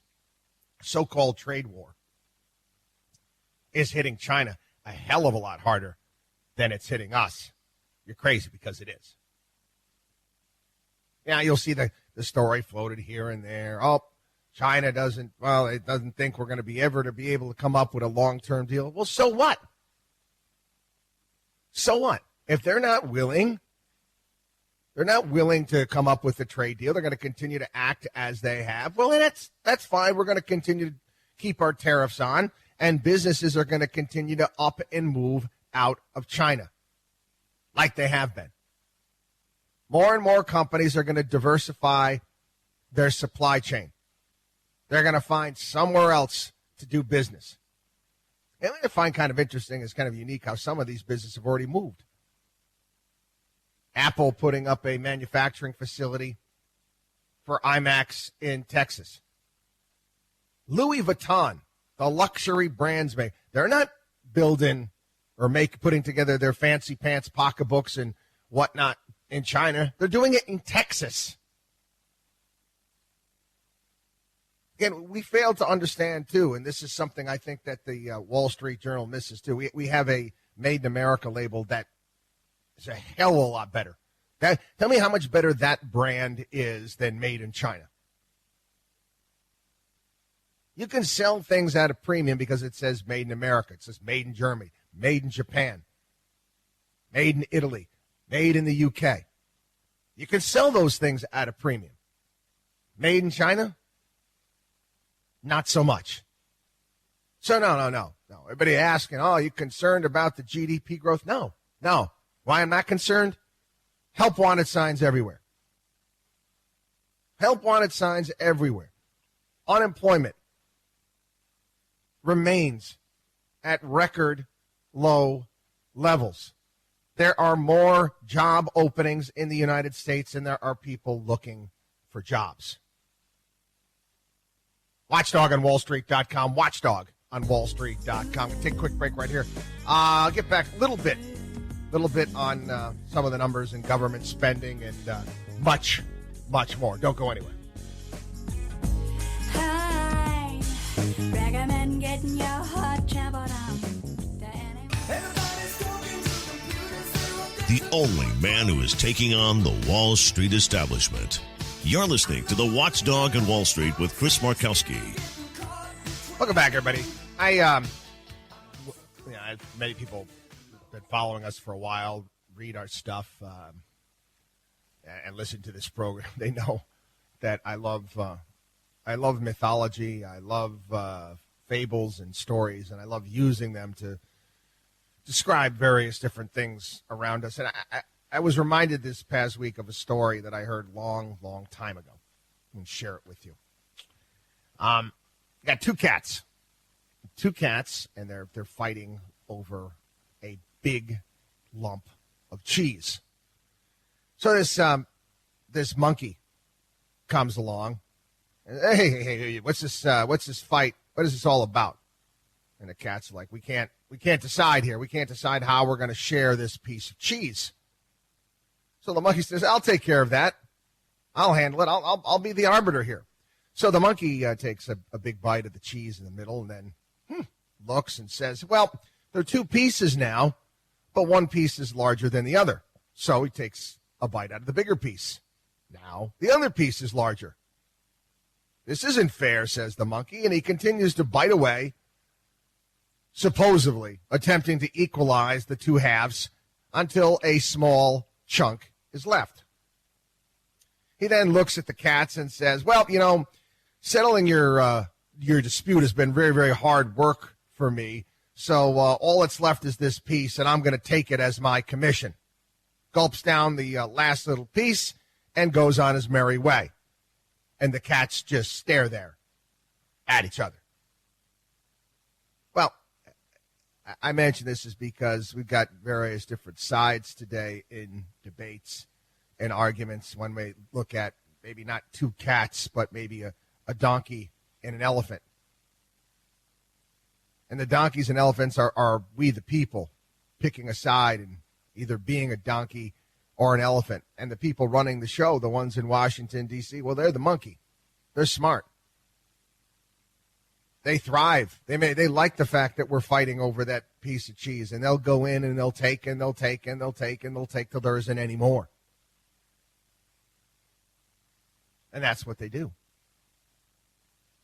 Speaker 4: so-called trade war is hitting China a hell of a lot harder than it's hitting us, you're crazy, because it is. Yeah, you'll see the story floated here and there. Oh, China doesn't think we're going to be able to come up with a long-term deal. Well, so what? So what? If they're not willing to come up with a trade deal, they're going to continue to act as they have. Well, that's fine. We're going to continue to keep our tariffs on, and businesses are going to continue to up and move out of China like they have been. More and more companies are going to diversify their supply chain. They're going to find somewhere else to do business. And what I find kind of interesting is kind of unique how some of these businesses have already moved. Apple putting up a manufacturing facility for IMAX in Texas. Louis Vuitton, the luxury brands make, they're not building or putting together their fancy pants pocketbooks and whatnot in China. They're doing it in Texas. Again, we fail to understand, too, and this is something I think that the Wall Street Journal misses, too. We have a Made in America label that is a hell of a lot better. Tell me how much better that brand is than Made in China. You can sell things at a premium because it says Made in America. It says Made in Germany, Made in Japan, Made in Italy, Made in the UK. You can sell those things at a premium. Made in China? Not so much. So no. Everybody asking, oh, are you concerned about the GDP growth? No. Why I'm not concerned? Help wanted signs everywhere. Help wanted signs everywhere. Unemployment remains at record low levels. There are more job openings in the United States than there are people looking for jobs. Watchdog on WallStreet.com. Watchdog on WallStreet.com. Take a quick break right here. I'll get back a little bit on some of the numbers in government spending and much, much more. Don't go anywhere.
Speaker 5: Hi, recommend getting your hot trampled on.
Speaker 1: The only man who is taking on the Wall Street establishment. You're listening to the Watchdog on Wall Street with Chris Markowski.
Speaker 4: Welcome back, everybody. Many people have been following us for a while, read our stuff, and listen to this program. They know that I love mythology. I love fables and stories, and I love using them to describe various different things around us. And I was reminded this past week of a story that I heard long time ago. I'm going to share it with you. Got two cats, and they're fighting over a big lump of cheese. So this monkey comes along, and hey, what's this fight? What is this all about? And the cat's like, we can't decide here. We can't decide how we're going to share this piece of cheese. So the monkey says, I'll take care of that. I'll handle it. I'll be the arbiter here. So the monkey takes a big bite of the cheese in the middle and then looks and says, well, there are two pieces now, but one piece is larger than the other. So he takes a bite out of the bigger piece. Now the other piece is larger. This isn't fair, says the monkey, and he continues to bite away, supposedly attempting to equalize the two halves until a small chunk is left. He then looks at the cats and says, well, settling your dispute has been very, very hard work for me. So all that's left is this piece, and I'm going to take it as my commission. Gulps down the last little piece and goes on his merry way. And the cats just stare there at each other. Well, I mention this is because we've got various different sides today in debates and arguments. One may look at maybe not two cats, but maybe a donkey and an elephant. And the donkeys and elephants are we the people picking a side and either being a donkey or an elephant. And the people running the show, the ones in Washington, D.C., well, they're the monkey. They're smart. They thrive. They like the fact that we're fighting over that piece of cheese, and they'll go in and they'll take and they'll take and they'll take and they'll take till there isn't any more. And that's what they do.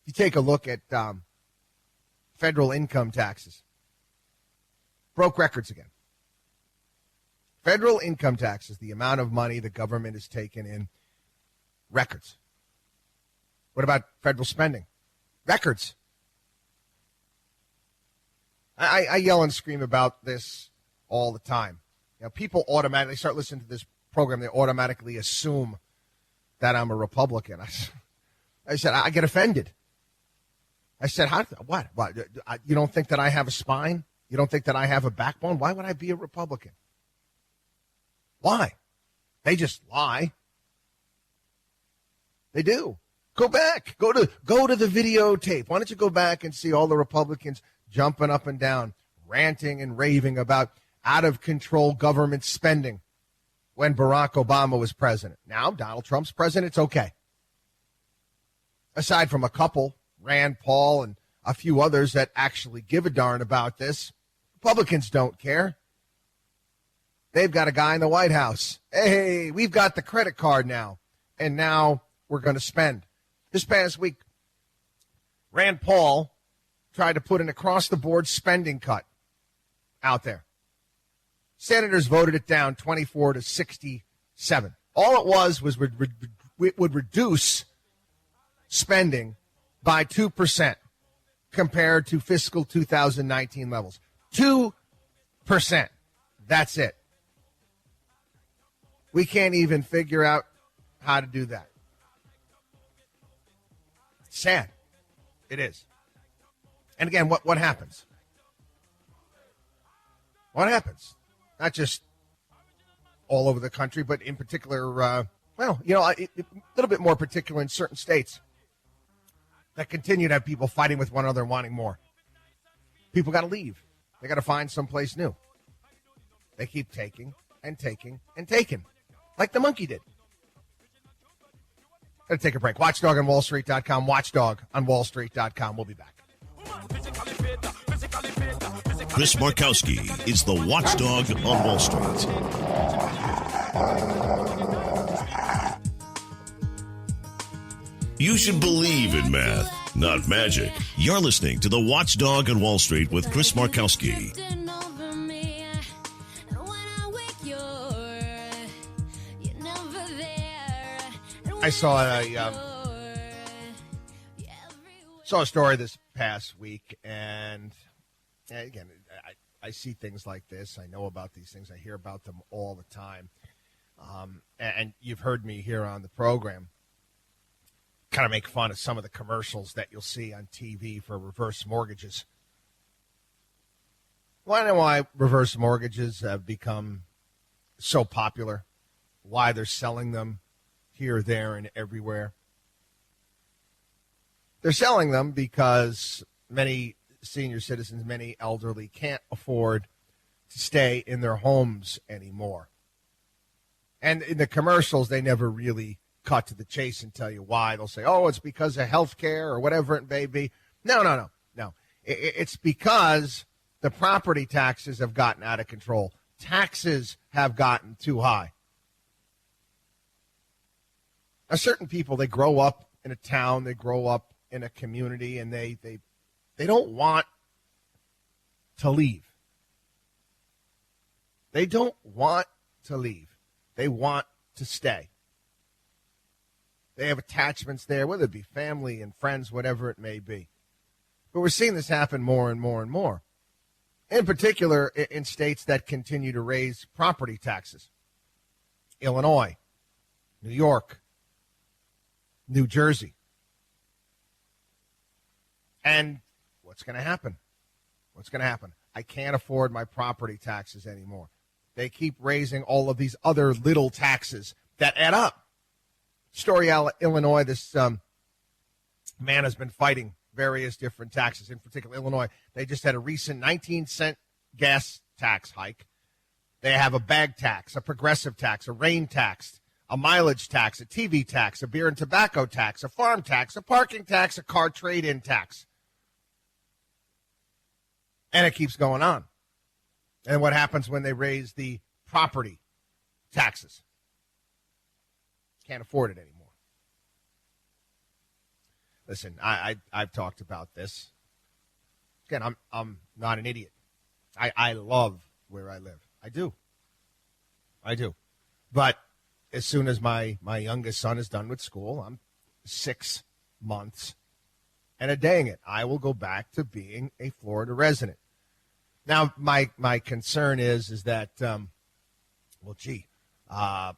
Speaker 4: You take a look at federal income taxes. Broke records again. Federal income taxes, the amount of money the government is taking in, records. What about federal spending? Records. I yell and scream about this all the time. People automatically start listening to this program. They automatically assume that I'm a Republican. I said, I get offended. I said, what? You don't think that I have a spine? You don't think that I have a backbone? Why would I be a Republican? Why? They just lie. They do. Go back. Go to the videotape. Why don't you go back and see all the Republicans jumping up and down, ranting and raving about out-of-control government spending when Barack Obama was president. Now, Donald Trump's president, it's okay. Aside from a couple, Rand Paul and a few others that actually give a darn about this, Republicans don't care. They've got a guy in the White House. Hey, we've got the credit card now, and now we're going to spend. This past week, Rand Paul tried to put an across-the-board spending cut out there. Senators voted it down 24 to 67. All it was it would reduce spending by 2% compared to fiscal 2019 levels. 2%. That's it. We can't even figure out how to do that. Sad. It is. And again, what happens? What happens? Not just all over the country, but in particular, a little bit more particular in certain states that continue to have people fighting with one another and wanting more. People got to leave. They got to find someplace new. They keep taking and taking and taking, like the monkey did. Got to take a break. Watchdog on WallStreet.com. Watchdog on WallStreet.com. We'll be back.
Speaker 1: Chris Markowski is the Watchdog on Wall Street. You should believe in math, not magic. You're listening to the Watchdog on Wall Street with Chris Markowski.
Speaker 4: I saw a story this past week, and again, I see things like this. I know about these things. I hear about them all the time. And you've heard me here on the program kind of make fun of some of the commercials that you'll see on TV for reverse mortgages. Want to know why reverse mortgages have become so popular? Why they're selling them here, there, and everywhere? They're selling them because many senior citizens, many elderly can't afford to stay in their homes anymore. And in the commercials, they never really cut to the chase and tell you why. They'll say, oh, it's because of health care or whatever it may be. No. It's because the property taxes have gotten out of control. Taxes have gotten too high. Now, certain people, they grow up in a town, they grow up in a community, and they don't want to leave. They don't want to leave. They want to stay. They have attachments there, whether it be family and friends, whatever it may be. But we're seeing this happen more and more and more. In particular, in states that continue to raise property taxes. Illinois, New York, New Jersey. And what's going to happen? What's going to happen? I can't afford my property taxes anymore. They keep raising all of these other little taxes that add up. Story out of Illinois, this man has been fighting various different taxes. In particular, Illinois, they just had a recent 19-cent gas tax hike. They have a bag tax, a progressive tax, a rain tax, a mileage tax, a TV tax, a beer and tobacco tax, a farm tax, a parking tax, a car trade-in tax. And it keeps going on. And what happens when they raise the property taxes? Can't afford it anymore. Listen, I've talked about this. Again, I'm not an idiot. I love where I live. I do. But as soon as my youngest son is done with school, I'm 6 months and a day in it, I will go back to being a Florida resident. Now, my concern is that,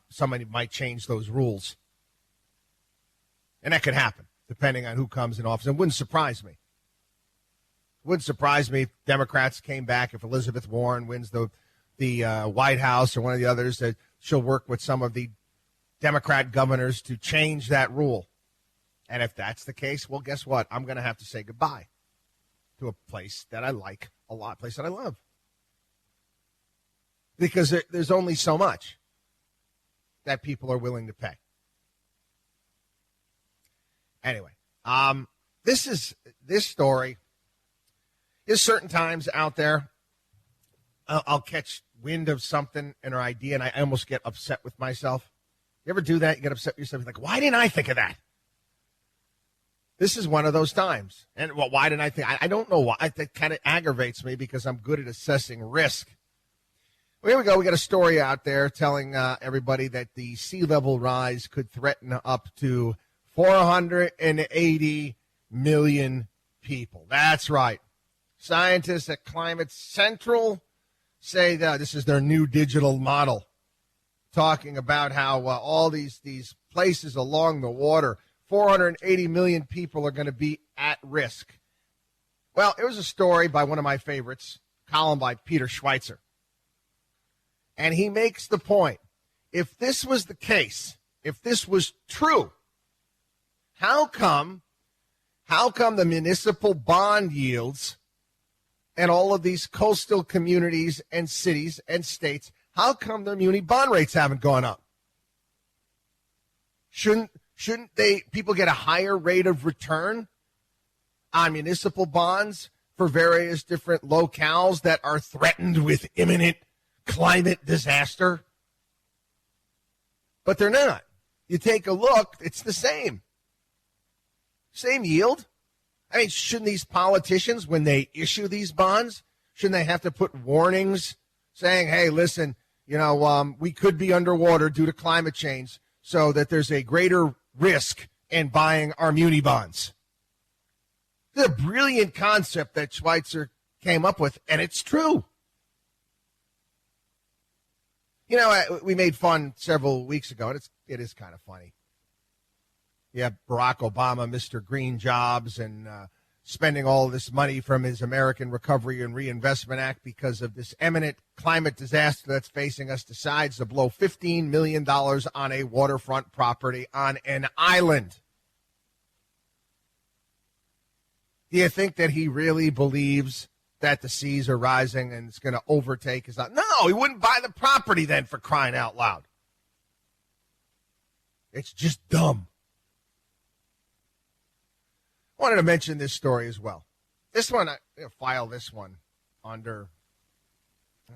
Speaker 4: somebody might change those rules. And that could happen, depending on who comes in office. It wouldn't surprise me. It wouldn't surprise me if Democrats came back, if Elizabeth Warren wins the White House or one of the others, that she'll work with some of the Democrat governors to change that rule. And if that's the case, well, guess what? I'm going to have to say goodbye to a place that I like a lot, a place that I love. Because there's only so much that people are willing to pay. Anyway, this story is certain times out there. I'll catch wind of something and an idea, and I almost get upset with myself. You ever do that? You get upset with yourself. You're like, why didn't I think of that? This is one of those times. And why didn't I think? I don't know why. That kind of aggravates me because I'm good at assessing risk. Well, here we go. We got a story out there telling everybody that the sea level rise could threaten up to 480 million people. That's right. Scientists at Climate Central say that this is their new digital model, talking about how all these places along the water, 480 million people are going to be at risk. Well, it was a story by one of my favorites, column by Peter Schweitzer. And he makes the point, if this was the case, if this was true, how come the municipal bond yields and all of these coastal communities and cities and states, how come their muni bond rates haven't gone up? Shouldn't people get a higher rate of return on municipal bonds for various different locales that are threatened with imminent climate disaster? But they're not. You take a look, it's the same. Same yield. I mean, shouldn't these politicians, when they issue these bonds, shouldn't they have to put warnings saying, hey, listen, we could be underwater due to climate change, so that there's a greater risk in buying our muni bonds? It's a brilliant concept that Schweitzer came up with, and it's true. We made fun several weeks ago, and it is kind of funny. Yeah, Barack Obama, Mr. Green Jobs, and spending all this money from his American Recovery and Reinvestment Act because of this imminent climate disaster that's facing us, decides to blow $15 million on a waterfront property on an island. Do you think that he really believes that the seas are rising and it's going to overtake his island? No, he wouldn't buy the property then, for crying out loud. It's just dumb. I wanted to mention this story as well. This one, file this one under,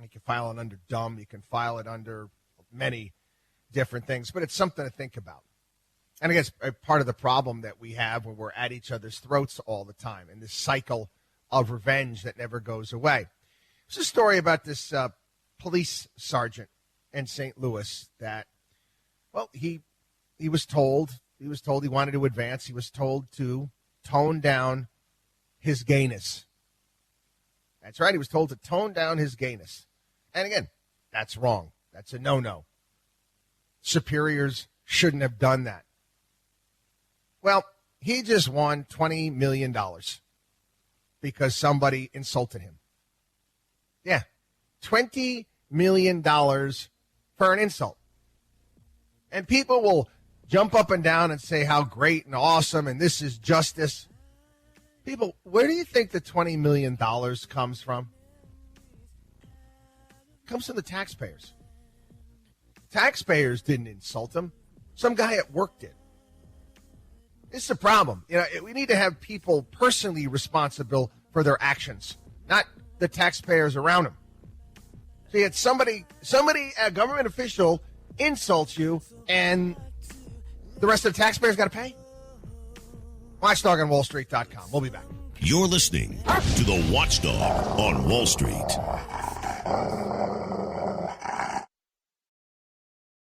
Speaker 4: you can file it under dumb, you can file it under many different things, but it's something to think about. And I guess part of the problem that we have when we're at each other's throats all the time, and this cycle of revenge that never goes away. It's a story about this police sergeant in St. Louis that, well, he was told he wanted to advance. He was told to tone down his gayness. That's right. He was told to tone down his gayness. And again, that's wrong. That's a no-no. Superiors shouldn't have done that. Well, he just won $20 million because somebody insulted him. Yeah, $20 million for an insult. And people will jump up and down and say how great and awesome and this is justice. People, where do you think the $20 million comes from? It comes from the taxpayers. Taxpayers didn't insult him. Some guy at work did. This is a problem. We need to have people personally responsible for their actions, not the taxpayers around them. So you had somebody, a government official, insults you, and the rest of the taxpayers got to pay? Watchdog on WallStreet.com. We'll be back.
Speaker 1: You're listening to the Watchdog on Wall Street.